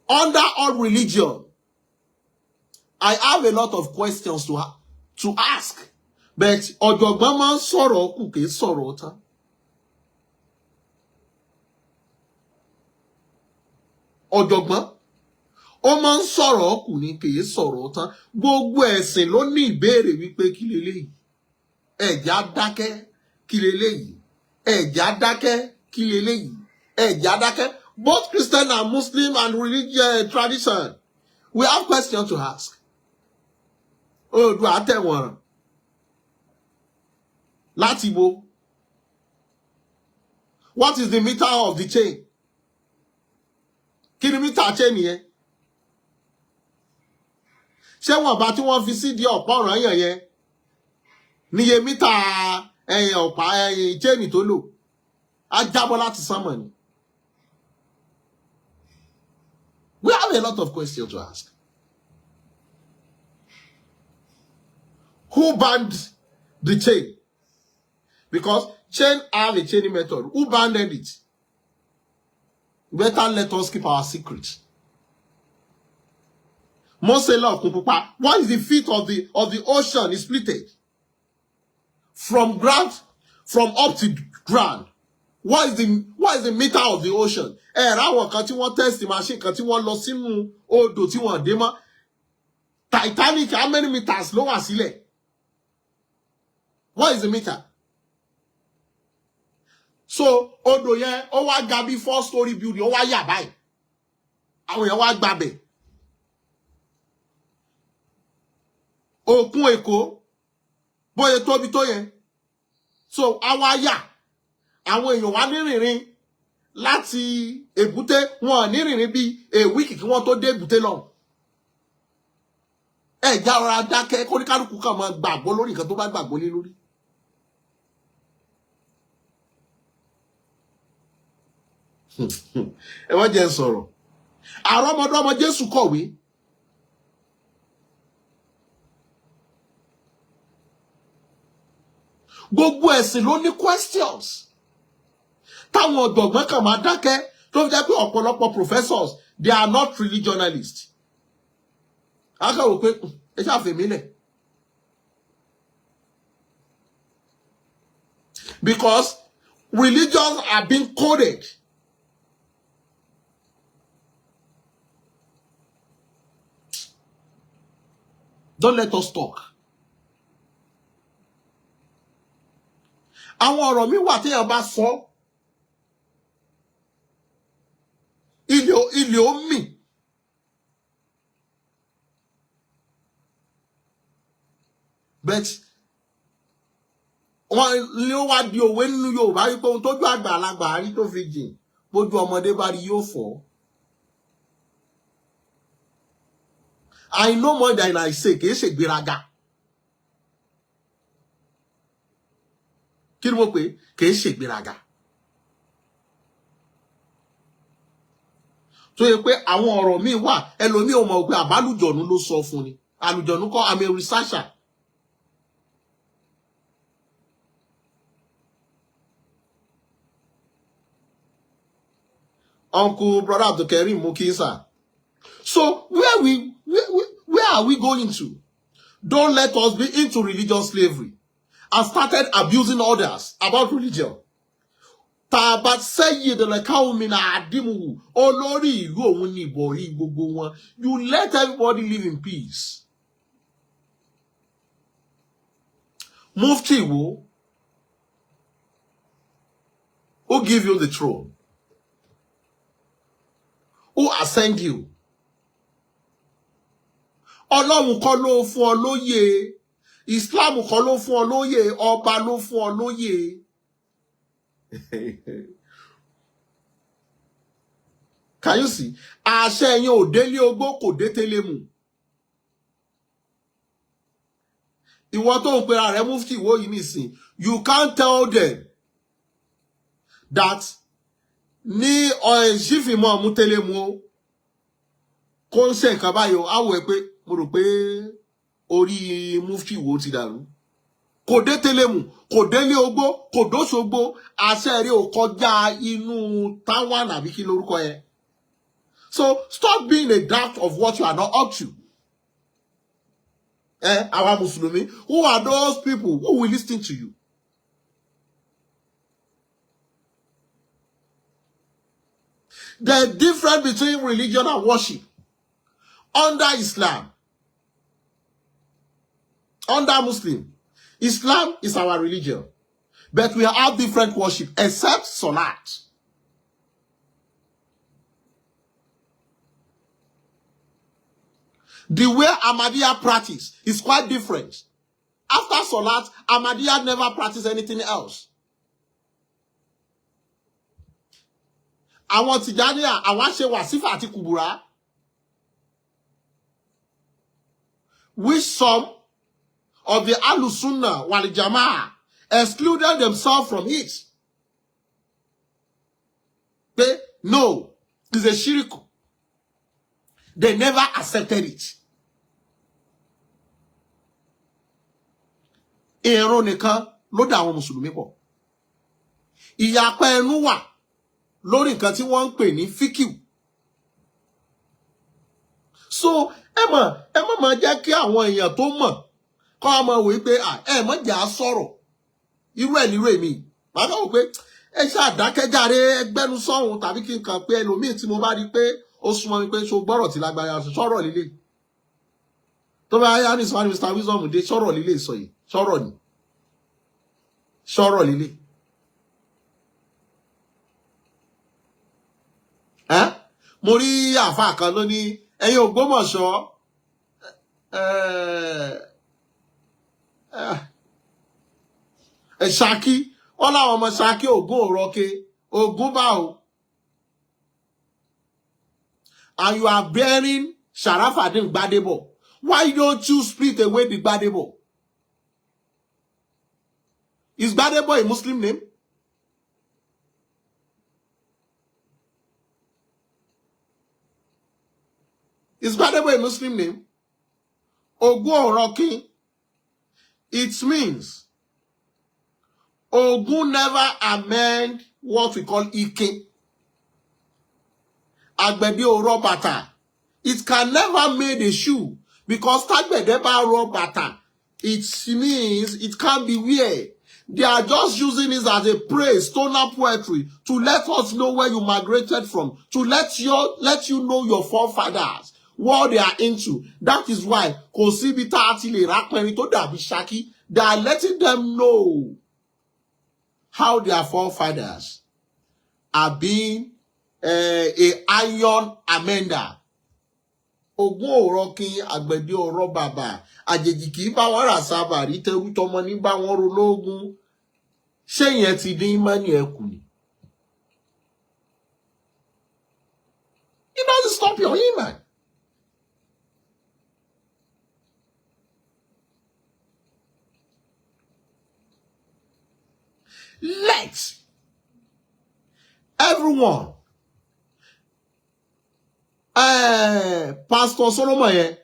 Under all religion, I have a lot of questions to ask. But ọ̀jọ̀gbọ́n máa ń sọ̀rọ̀ kù kìí sọ̀rọ̀ tán. Ọ̀jọ̀gbọ́n ó máa ń sọ̀rọ̀ kù ní kì í sọ̀rọ̀ tán gbogbo ẹ̀sìn ló ní ìbéèrè wípé kí leléyìí ẹ̀já dákẹ́ kí leléyìí ẹ̀já dákẹ́ kí leléyìí ẹ̀já dákẹ́ both Christian and Muslim and religious tradition we have questions to ask. Oòduà àtẹ̀wọ̀n láti bo. What is the meter of the chain? Kí ni meter chain yẹn? Ṣé wọ́n bá tí wọ́n fi sí di ọ̀pá ọ̀ràn yẹn níye mítà ọ̀pá chain tó lò á jábọ́ láti sánmọ̀ ni? We have a lot of questions to ask. Who banned the chain? Because chain have a chaining method. Who banned it? Better let us keep our secret. Mosela Kupupa. What is the feet of the ocean is splitted? From ground, from up to ground. What is the meter of the ocean? Àwọn kan tí wọ́n test machine kan tí wọ́n lọ sínú odò tí wọ́n dé mọ́. Titanic, how many meters ló wà sílẹ̀? What is the meter? So, odò yẹn, ó wá ga bí 4-story building, ó wá yà báyìí. Àwọn yẹn wá gbabẹ̀. Òkun Èkó, bóyá tóbi tó yẹn. So, àwa yà. Àwọn èèyàn wá ní rìnrìn láti èbúté, wọn ní rìnrìn bí a week kí wọ́n tó dé èbúté lọ. Ẹ̀já ọ̀rọ̀ adákẹ́ kóníkálùkù kan máa gbàgbọ́ lórí nǹkan tó bá gbàgbọ́ lé lórí. Ẹ wọ́n jẹ́ sọ̀rọ̀. Àrọ́mọdọ́mọ Jésù kọ̀wé. Gbogbo ẹ̀sìn ló ní questions. Táwọn ọ̀jọ̀gbọ́n kan máa dákẹ́ tó fi jẹ́ pé ọ̀pọ̀lọpọ̀ professors they are not religionalists. A kàn wò pé ẹ ṣàfihàn lẹ̀. Because religions are being coded. Don't let us talk. Àwọn ọ̀rọ̀ mi wà tí èèyàn bá sọ. Ilé ó mì. But wọ́n ní ó wá di òwe nínú Yorùbá wípé ohun tójú àgbàlagbà rí tó fi jìn bójú ọmọdé bá rí yóò fọ́. I know more than I say, kìí ṣe gbéraga. Kí ni mo pè? Kìí ṣe gbéraga. Tó yẹ pé àwọn ọ̀rọ̀ míì wà, ẹlòmíì ò mọ̀ pé àbálùjọ̀nú ló sọ fún ni. Àlùjọ̀nú kọ́, I'm a researcher. Uncle, brother Abdulkarim Mukisa. So where are we going to? Don't let us be into religious slavery and started abusing others about religion. Tabat sayyid al-kawmina adimu olórí ìlú òun ni ìbọ̀rí gbogbo wọn. You let everybody live in peace. Mufty wo? Who give you the throne? Who ascend you? Ọlọ́run kọ́ ló fún ọ lóyè. Islam kọ́ ló fún ọ lóyè. Ọba ló fún ọ lóyè. Can you see? Àṣẹ yẹn ò délé ogbó kò dé télémù. Ìwọ tó ń pera rẹ̀ Mufty wo yìí nísìn. You can't tell them that ní ṣífìmọ̀ mú télémù o. Kò ń ṣe nǹkan báyìí o. Á wò pé mo rò pé orí Mufty wo ti dàrú. Kò dé télémù, kò délé ogbó, kò dóṣogbo, àṣẹ rẹ̀ ò kọjá inú táwọn àbí kí lórúkọ yẹn. So stop being a doubt of what you are not up to. Àwa Mùsùlùmí, who are those people who will listen to you? The difference between religion and worship. under Islam, under Muslim. Islam is our religion, but we have different worship except Salat. The way Ahmadiyya practice is quite different. After Salat, Ahmadiyya never practice anything else. Àwọn Tijaniya, àwọn ṣe wasifa àti kubura, which some of the Ahlus-Sunnah wal Jama'ah excluded themselves from it. No, it's a shirk. They never accepted it. Èrò nìkan ló dà àwọn Mùsùlùmí pọ̀. Ìyapa ẹnu wà lórí nǹkan tí wọ́n ń pè ní fíkìw. So, ẹ mọ̀ máa jẹ́ kí àwọn èèyàn tó mọ̀ kọ́ ọmọ wí pé ẹ mọ̀ jà sọ̀rọ̀. Irú ẹ̀ nírú èmi. Màá kọ́ wò pé ẹ ṣàdákẹ́jàre ẹgbẹ́nu sọ́hun tàbí kí n kàn pé ẹlòmíì tí mo bá rí pé ó súnmọ́ mi pé ṣo gbọ́rọ̀ tí lágbára sọ̀rọ̀ líle. Tó bá yá ní sọ́wọ́n Mr. Wisdom dé sọ̀rọ̀ líle sọ yìí. Sọ̀rọ̀ ni. Sọ̀rọ̀ líle. Mo rí àfáà kan ló ní ẹ̀yin Ògbómọ̀ṣọ́ Ṣakí wọ́n láwọn ọmọ Ṣakí Ògún òrọ́ké Ògún bá o. And you are bearing Sharafadin Gbadebo. Why don't you split away the Gbadebo? Is Gbadebo a Muslim name? Is Gbadebo a Muslim name? Ogun Orokin. It means Ogun never amend what we call Ike. Agbede oro bata. It can never made a shoe because Tagbede ba ro bata. It means it can't be weird. They are just using it as a praise, stoner poetry, to let us know where you migrated from, to let you know your forefathers, what they are into. That is why Kosibita Atile Rakmeni to Dabi Shaki, they are letting them know how their forefathers are being a iron amender. Ogun orokin agbede oro baba àjèjì kì í bá wọn rà sábà rí tẹrú tọmọ ní bá wọn ro lógún ṣé yẹn ti dín mọ́ni ẹ kù ni. It doesn't stop your iman. Let everyone Pastor Solomon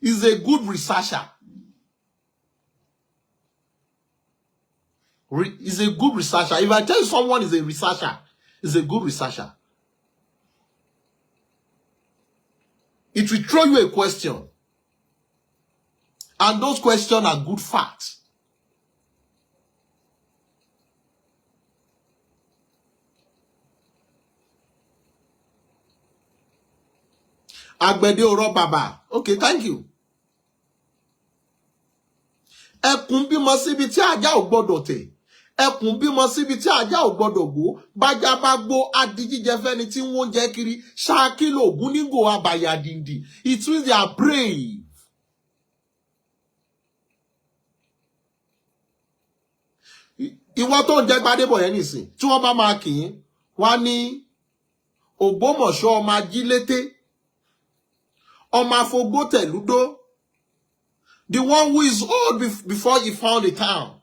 is a good researcher. Is a good researcher. If I tell you someone is a researcher, is a good researcher. It will throw you a question. And those questions are good facts. Agbede oro baba. Okay, thank you. Ẹkùn bímọ síbi tí ajá ò gbọdọ̀ tẹ̀. Ẹkùn bímọ síbi tí ajá ò gbọdọ̀ gbó. Bájá bá gbó adíjíjẹ fẹ́ni tí wọ́n jẹ kiri. Ṣáàkì lògùn nígò abàyà dìndì. It means they are brave. Ìwọ tó ń jẹ Gbádébọ̀ yẹn nìsín. Tí wọ́n bá máa kì í, wá ní Ògbómọ̀ṣọ́ ọmọ ajílété. Ọmọ afogbó tẹ̀lúdó. The one who is old before he found a town.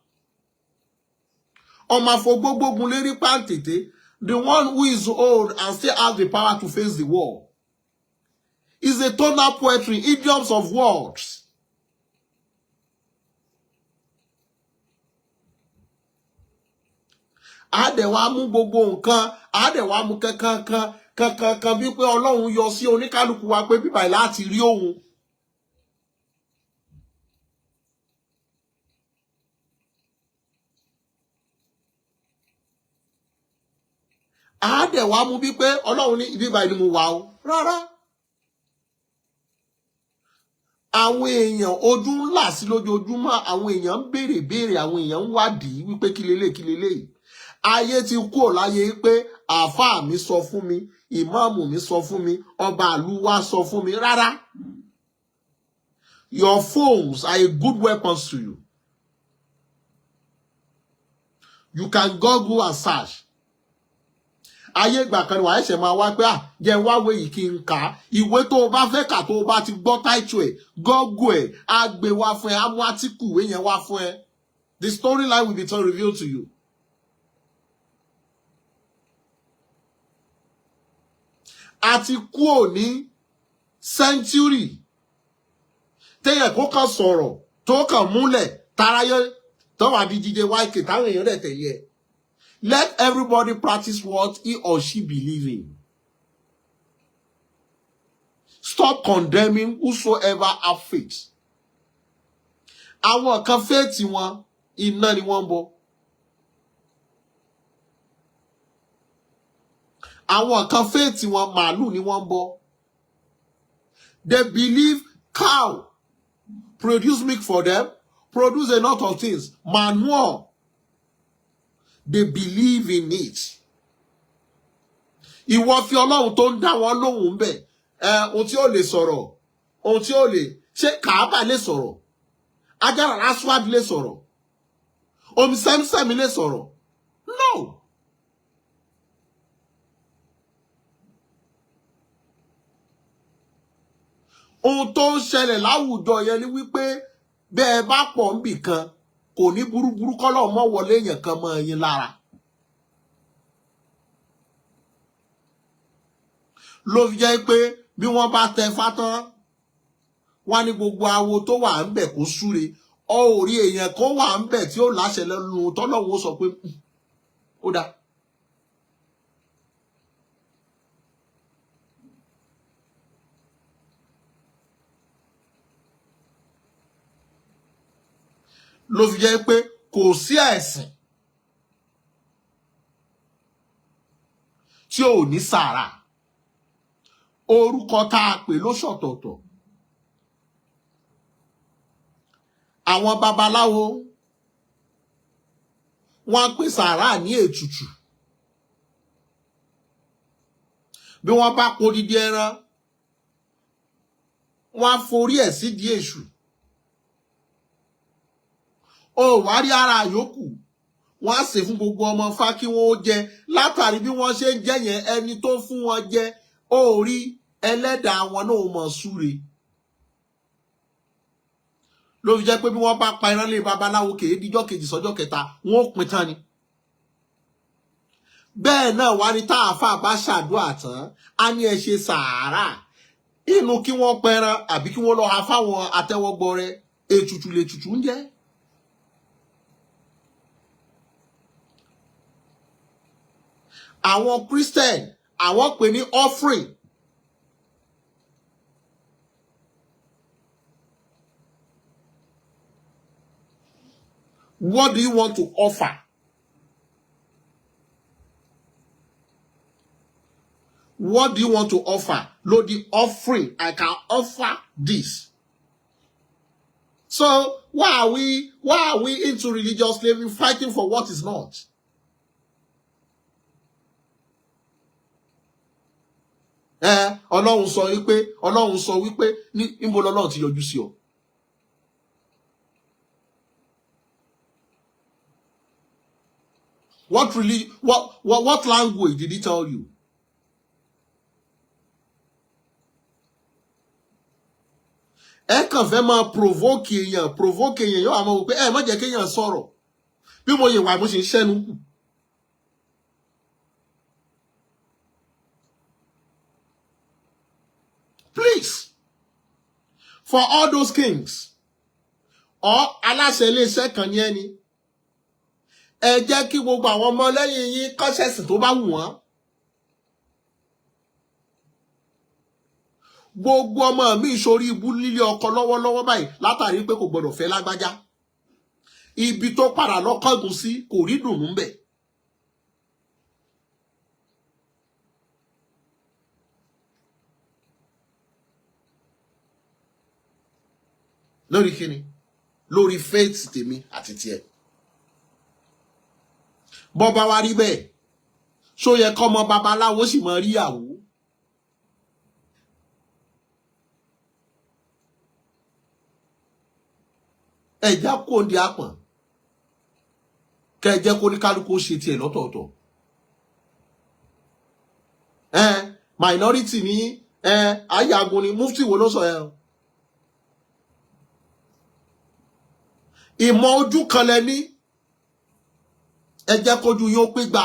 Ọmọ afogbó gbógun lérí pàǹtètè. The one who is old and still has the power to face the war. Is a tonal poetry, idioms of words. Àdẹ̀wà mú gbogbo nǹkan, àdẹ̀wà mú kankan bí pé Ọlọ́run yọ sí oníkálùkù wa pé bíbáyìí láti rí òun. Àdẹ̀wà mú bí pé Ọlọ́run ní bíbáyìí ni mo wà o. Rárá. àwọn èèyàn ojú ńlá sí lójoojúmọ́, àwọn èèyàn ń béèrè, àwọn èèyàn ń wádìí wípé kí lélẹ̀. Ayé ti kúrò láyé pé àáfàá mi sọ fún mi, ìmáàmù mi sọ fún mi, ọba ìlú wa sọ fún mi. Rárá. Your phones are a good weapon to you. You can Google and search. Ayé ìgbà kan ni wàá ṣẹ̀ máa wá pé jẹ́ wáwé yìí kí n kà á. Ìwé tó o bá fẹ́ kà tó o bá ti gbọ́ táìtù ẹ̀, Google ẹ̀, á gbé wá fún ẹ, á mú átíkù ìwé yẹn wá fún ẹ. The storyline will be revealed to you. A ti kúrò ní century téèyàn kó kàn sọ̀rọ̀ tó kàn múlẹ̀ táráyé tó wà bí DJ YK táwọn èèyàn rẹ̀ tẹ̀yẹ. Let everybody practice what he or she believe in. Stop condemning whosoever have faith. Àwọn kan faith wọn iná ni wọ́n ń bọ. Àwọn kan faith wọn màálù ni wọ́n ń bọ. They believe cow produce milk for them, produce a lot of things, manure. They believe in it. Ìwọ fi Ọlọ́run tó ń dá wọn lóhùn bẹ̀, ohun tí ó lè sọ̀rọ̀, ohun tí ó lè, ṣé Kàábà lè sọ̀rọ̀? Ajára Aswad lè sọ̀rọ̀? Omi Sẹ́mísẹ́mí lè sọ̀rọ̀? No. Ohun tó ń ṣẹlẹ̀ láwùjọ yẹn ni wípé bẹ́ẹ̀ bá pọ̀ níbì kan, kò ní burúburú kọ́lọ̀ mọ́ wọlé èèyàn kan mọ́ ẹyin lára. Ló fi jẹ́ pé bí wọ́n bá tẹ fátán, wọ́n ní gbogbo awo tó wà ń bẹ̀ kó súre. Ó rí èèyàn kan wà ń bẹ̀ tí ó láṣẹ lẹ́nu tọ́lọ́wọ́ sọ pé ó dá. Ló fi jẹ́ pé kò sí ẹ̀sìn tí ò ní sàárà. Orúkọ tá a pè ló ṣọ̀tọ̀ọ̀tọ̀. Àwọn babaláwo wọ́n pè sàárà ní ètùtù. Bí wọ́n bá po dídí ẹran, wọ́n á forí ẹ̀ sídìí èṣù. Ó wá rí ara yòókù, wọ́n á ṣe fún gbogbo ọmọ Ifá kí wọ́n ó jẹ. Látàrí bí wọ́n ṣe ń jẹ yẹn, ẹni tó fún wọn jẹ, ó rí ẹlẹ́dàá wọn náà mọ̀ súre. Ló fi jẹ́ pé bí wọ́n bá pa ẹran lé babaláwo kèé díjọ́ kejì sọ́jọ́ kẹta, wọ́n ó pin tán ni. Bẹ́ẹ̀ náà wá ní táàfà bá ṣàdúrà tán, á ní ẹ ṣe sàárà. Inú kí wọ́n pẹran àbí kí wọ́n lọ ha fáwọn àtẹ́wọ́gbọrẹ, ètùtù lè tùtù ń jẹ́. Àwọn Christian, àwọn pè ní offering. What do you want to offer? What do you want to offer? Lord, the offering. I can offer this. So why are we into religious slavery, fighting for what is not? Ọlọ́run sọ wípé níbo lọ́lọ́run ti yọjú sí ọ. What language did he tell you? Ẹ kàn fẹ́ máa provoke èèyàn yóò àmọ́ wípé má jẹ́ kéèyàn sọ̀rọ̀. Bí mo yẹ wà mo ṣe ń ṣẹ́nu kù. Please, for all those kings, or aláṣẹ iléeṣẹ́ kan ní ẹni, ẹ jẹ́ kí gbogbo àwọn ọmọ lẹ́yìn yín kọ́ṣẹ́sì tó bá wù wọ́n. Gbogbo ọmọ mi ìṣorí ibú lílé ọkọ lọ́wọ́lọ́wọ́ báyìí látàrí pé kò gbọdọ̀ fẹ́ lágbájá. Ibi tó padà lọ́kọ̀gùn sí kò rí dùnnú ń bẹ̀. lórí kíni lórí faith tèmi àti tiẹ̀. Bọ́ bá wá rí bẹ́ẹ̀ ṣó yẹ kọ́mọ babaláwo sì mọ ríyàwó. Ẹ̀já kò di àpọ̀n kẹ́ jẹ́ kó ní kálukú ṣe tiẹ̀ lọ́tọ̀ọ̀tọ̀. Minority ní ayagun ni Mufty wo ló sọ ẹ. Ìmọ̀ ojú kan lẹ ní ẹ jẹ́ kójú yóò pé gbà.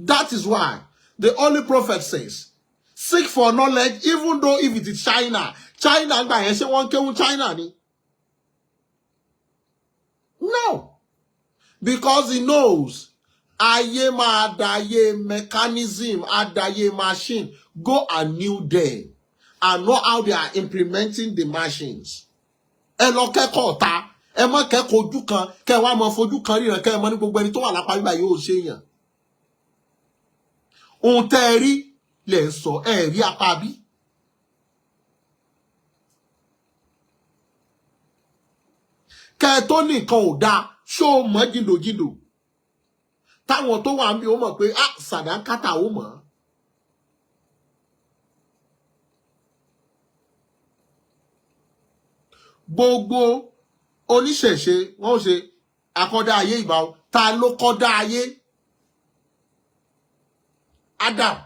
That is why the Holy Prophet says, seek for knowledge even though if it is China. China gbà yẹn ṣé wọ́n kéwú China ni? No. Because he knows ayé máa dáyé mechanism, àdáyé machine. Go and knew them and know how they are implementing the machines. Ẹ lọ kẹ́kọ̀ọ́ ta, ẹ má kẹ́kọ̀ọ́ ojú kan, kẹ́ wá mọ fojú kan ríran, kẹ́ mọ ní gbogbo ẹni tó wà lápá bíbá yóò ṣe yàn. Ohun tẹ́ ẹ rí lẹ̀ ń sọ, ẹ rí apá bí. Kẹ́ ẹ tó ní nǹkan ò dáa, ṣó o mọ̀ jìndòjìndò. Táwọn tó wà ń bí ó mọ̀ pé sàdánkátà ó mọ̀. Gbogbo oníṣẹ̀ṣe wọ́n ṣe àkọ́dá ayé ìbá ta ló kọ́dá ayé. Adam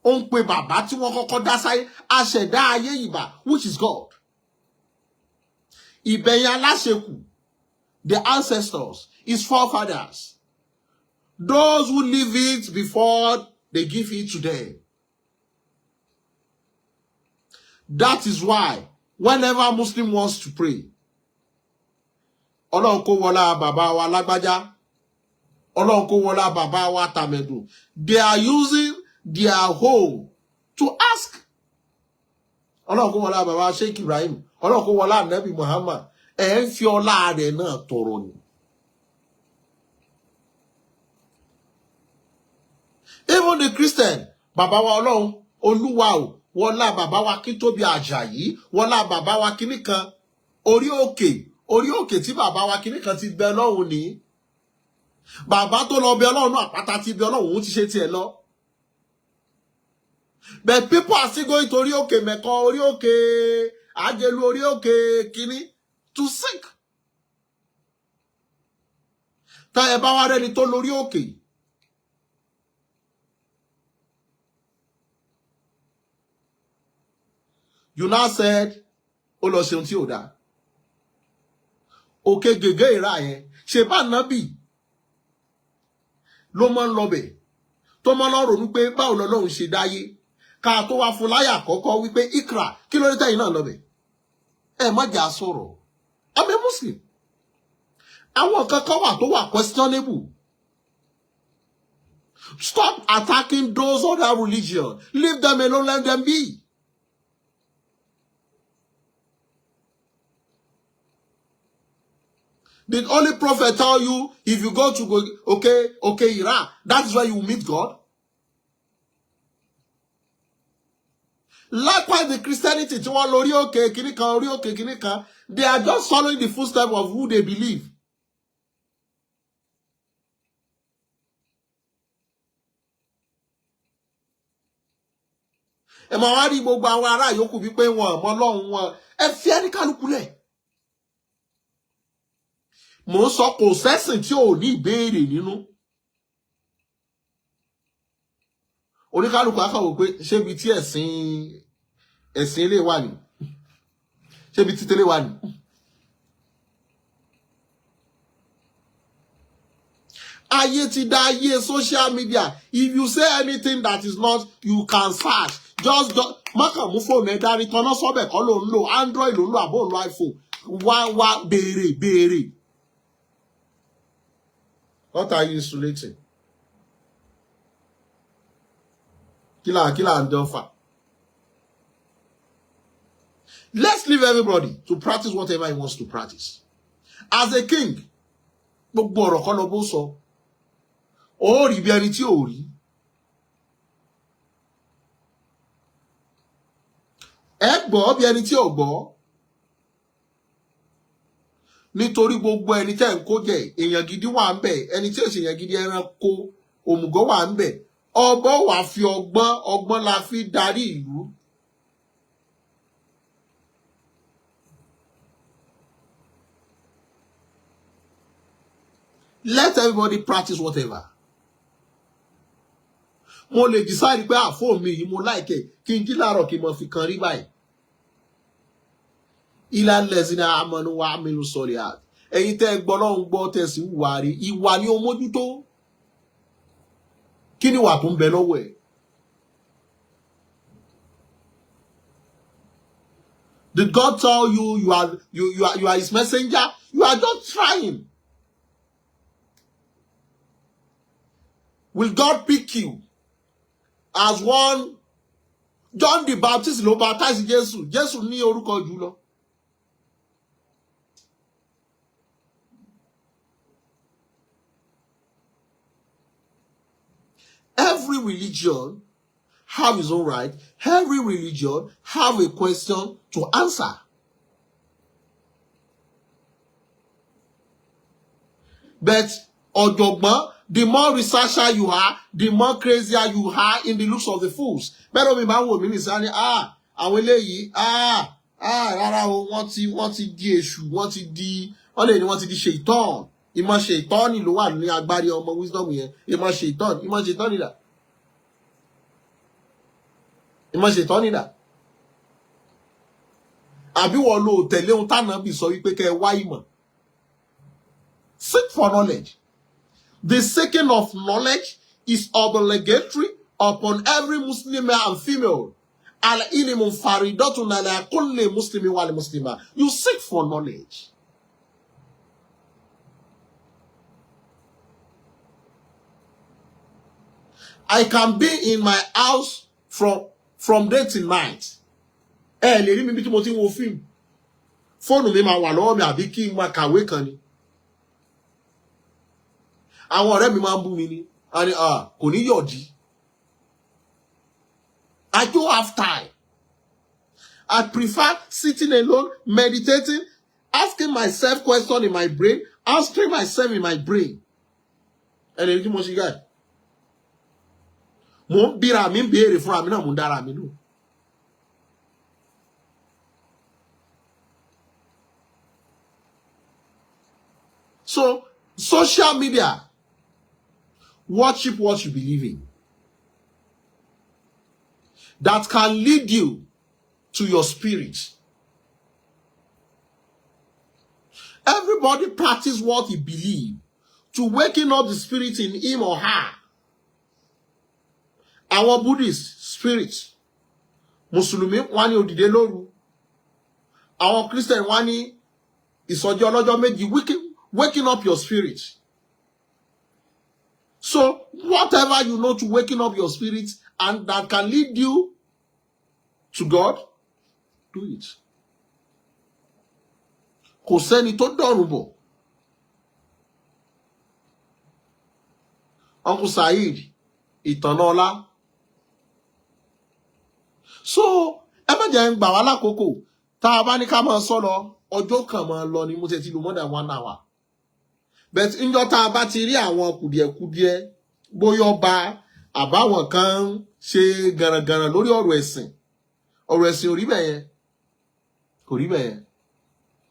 ó ń pe bàbá tí wọ́n kọ́kọ́ dá sáyé aṣẹ̀dá ayé ìbá which is God. Ìbẹ̀yìn aláṣekù the ancestors his forefathers those who live it before they give it to them. That is why whenever Muslim wants to pray, Ọlọ́run kó wọlá bàbá wa lágbájá, Ọlọ́run kó wọlá bàbá wa tàmẹ̀dù, they are using their home to ask. Ọlọ́run kó wọlá bàbá Sheikh Ibrahim, Ọlọ́run kó wọlá Nabi Muhammad, ẹ̀ ń fi ọlá rẹ̀ náà tọrọ ni. Even the Christian, bàbá wa Ọlọ́run, Oluwo o, wọlá bàbá wa Kítóbi Àjàyí, wọlá bàbá wa kìnìkan, orí òkè tí bàbá wa kìnìkan ti bẹ lọ́hùn ní. Bàbá tó lọ bẹ Ọlọ́run náà àpáta ti bẹ Ọlọ́run òun ti ṣe tiẹ̀ lọ. But people are still going to orí òkè Mẹ́kọ, orí òkè Àjẹlú, orí òkè kìnì to seek. Tá ẹ bá wá rẹ́ni tó lórí òkè. You now said, ó lọ ṣeun tí ò dáa. Òkè gègé ìrà yẹn, ṣe bá nábì ló máa ń lọbẹ̀, tó máa ń lọ ronú pé báwo lọ́lọ́run ṣe dáyé, ká tó wá fún láyà àkọ́kọ́ wípé Ikra, kí ló dé tẹ́yìn náà lọbẹ̀? Ẹ má jà sọ̀rọ̀. I'm a Muslim. Àwọn kankan wà tó wà questionable. Stop attacking those other religions. Leave them alone, let them be. Did Holy Prophet tell you if you go to Iraq, that is where you will meet God? Likewise, the Christianity, they are just following the footsteps of who they believe. Ẹ máa wá rí gbogbo àwọn ará yòókù bí pé wọn mọ Ọlọ́run wọn, ẹ fi ẹni kálukú lẹ̀. Mo sọ kò sẹ́sìn tí ò ní ìbéèrè nínú. Oníkálukú akọ̀wò pé ṣébi tí ẹ̀sìn ilé wà ní? Ṣébi tí tẹ́lẹ̀ wà ní? Ayé ti dá ayé social media. If you say anything that is not, you can search. Just mákàn mú fóònù ẹ dání tọ́nà sọ́bẹ̀ kọ́ ló ń lò Android ló ń lò àbò ń lo iPhone. Wá béèrè. What are you insulating? Kila and Delpha. Let's leave everybody to practice whatever he wants to practice. As a king, gbogbo ọ̀rọ̀ kọ́ ló bó sọ. Ó rí bí ẹni tí ò rí. ẹ gbọ́ bí ẹni tí ò gbọ́ nítorí gbogbo ẹni tẹ́ ń kó jẹ èèyàn gidi wà ń bẹ̀ ẹni tí ò sì èèyàn gidi ẹranko òmùgọ̀ wà ń bẹ̀ ọgbọ́n wà fi ọgbọ́n la fi darí ìlú. Let everybody practice whatever. Mo lè decide pé àfóò mi yìí mo like kí n jí láàárọ̀ kí n mọ̀ fi kan rí báyìí. Ilá lẹ́sìn àmọ́nú wa mínú sọ̀rí àt. Ẹ̀yin tẹ́ gbọ́ lọ́hùn gbọ́ tẹ̀sí wà rí ìwà ni ó mójútó. Kí ni wà tó ń bẹ lọ́wọ́ ẹ̀? Did God tell you you are his messenger? You are just trying. Will God pick you as one? John the Baptist ló baptize Jesus. Jesus ní orúkọ jùlọ. Every religion have its own right. Every religion have a question to answer. But ọ̀jọ̀gbọ́n, the more researcher you are, the more crazier you are in the looks of the fools. Bẹ́ẹ̀ mi máa ń wò mí ní sáà ní àwọn eléyìí rárá o wọ́n ti di èṣù wọ́n lè ní wọ́n ti di ṣèitán. Ìmọ̀ ṣèitán ni ló wà ní agbárí ọmọ wisdom yẹn. Ìmọ̀ ṣèitán nìdá. Ìmọ̀ ṣèitán nìdá. Àbí wọ́n lo tẹ̀lé ohun tánàbí sọ wípé kẹ́ ẹ wá ìmọ̀. Seek for knowledge. The seeking of knowledge is obligatory upon every Muslim male and female. Al-ilmu faridatun ala kulli muslimi wal muslima. You seek for knowledge. I can be in my house from day till night. Lè rí mi bí tí mo ti ń wo fíìmù. Fóònù mi máa wà lọ́wọ́ mi àbí kí n máa kàwé kan ni. Àwọn ọ̀rẹ́ mi máa ń bú mi ní. Kò ní yọ̀dí. I don't have time. I prefer sitting alone, meditating, asking myself questions in my brain, answering myself in my brain. Ẹni tí mo ṣe gáà. Mo ń bíra mi ń béèrè fúnra mi náà mo ń dára mi lò. So, social media, worship what you believe in. That can lead you to your spirit. Everybody practice what he believes to waken up the spirit in him or her. Our Buddhist spirit. Mùsùlùmí wọ́n ní ó dìde lóru. Our Christian wọ́n ní ìsọjí ọlọ́jọ́ méjì waking up your spirit. So, whatever you know to waken up your spirit and that can lead you to God, do it. Kò sẹ́ni tó dọ̀rùn bọ̀. Uncle Saheed, ìtànà ọlá. So, ẹ má jẹ́ ń gbà wá lákòókò. Tá a bá ní ká máa sọ lọ, ọjọ́ kan máa lọ ni mo ti lò more than 1 hour. But ńjọ́ tá a bá ti rí àwọn kùdìẹ̀kudiẹ bóyá ọba àbáwọn kan ṣe gàràngàràn lórí ọ̀rọ̀ ẹ̀sìn. Ọ̀rọ̀ ẹ̀sìn ò rí bẹ́ẹ̀ yẹn. Kò rí bẹ́ẹ̀ yẹn.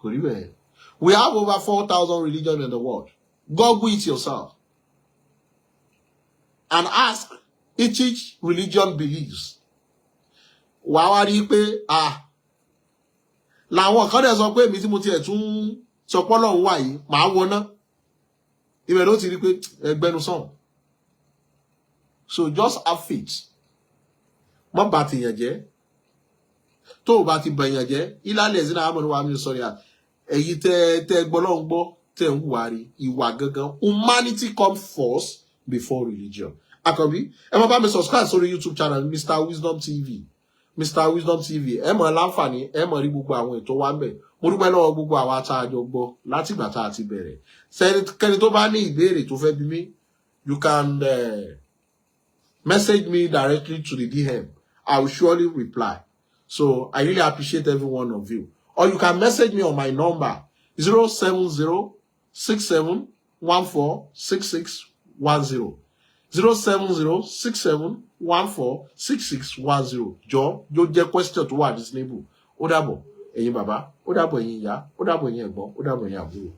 Kò rí bẹ́ẹ̀ yẹn. We have over 4,000 religions in the world. Google it yourself. And ask each religion believes. Wàá wá rí pé làwọn kan dẹ̀ sọ pé èmi tí mo tiẹ̀ tún sọpọ́ lọ́hùn wà yìí màá wọná. Ibẹ̀ ló ti rí pé ẹgbẹ́nu sàn. So just have faith. Má bà tèèyàn jẹ́. Tó o bá ti bẹ̀yàn jẹ́, ìlàlẹ̀ ìsìn àwọn ọmọ wa mi sọ̀rọ̀ yà. Èyí tẹ́ gbọ́ lọ́hùn gbọ́ tẹ́ ń hùwà rí ìwà gangan. Humanity comes first before religion. Àkànbí, ẹ má bá mi subscribe sórí YouTube channel Mr. Wisdom TV. Mr. Wisdom TV. Ẹ mọ̀ láǹfààní, ẹ mọ̀ rí gbogbo àwọn ètò wa ńbẹ̀. Mo dúpẹ́ lọ́wọ́ gbogbo àwa tá a jọ gbọ́ láti ìgbà tá a ti bẹ̀rẹ̀. Sẹ́nikẹ́ni tó bá ní ìbéèrè tó fẹ́ bi mí, you can message me directly to the DM. I will surely reply. So I really appreciate every one of you. Or you can message me on my number 07067146610. 07067146610. Jọ jẹ́ question tó wà reasonable. Ó dàbọ̀ ẹ̀yin bàbá, ó dàbọ̀ ẹ̀yin ìyá, ó dàbọ̀ ẹ̀yin ẹ̀gbọ́n, ó dàbọ̀ ẹ̀yin àbúrò.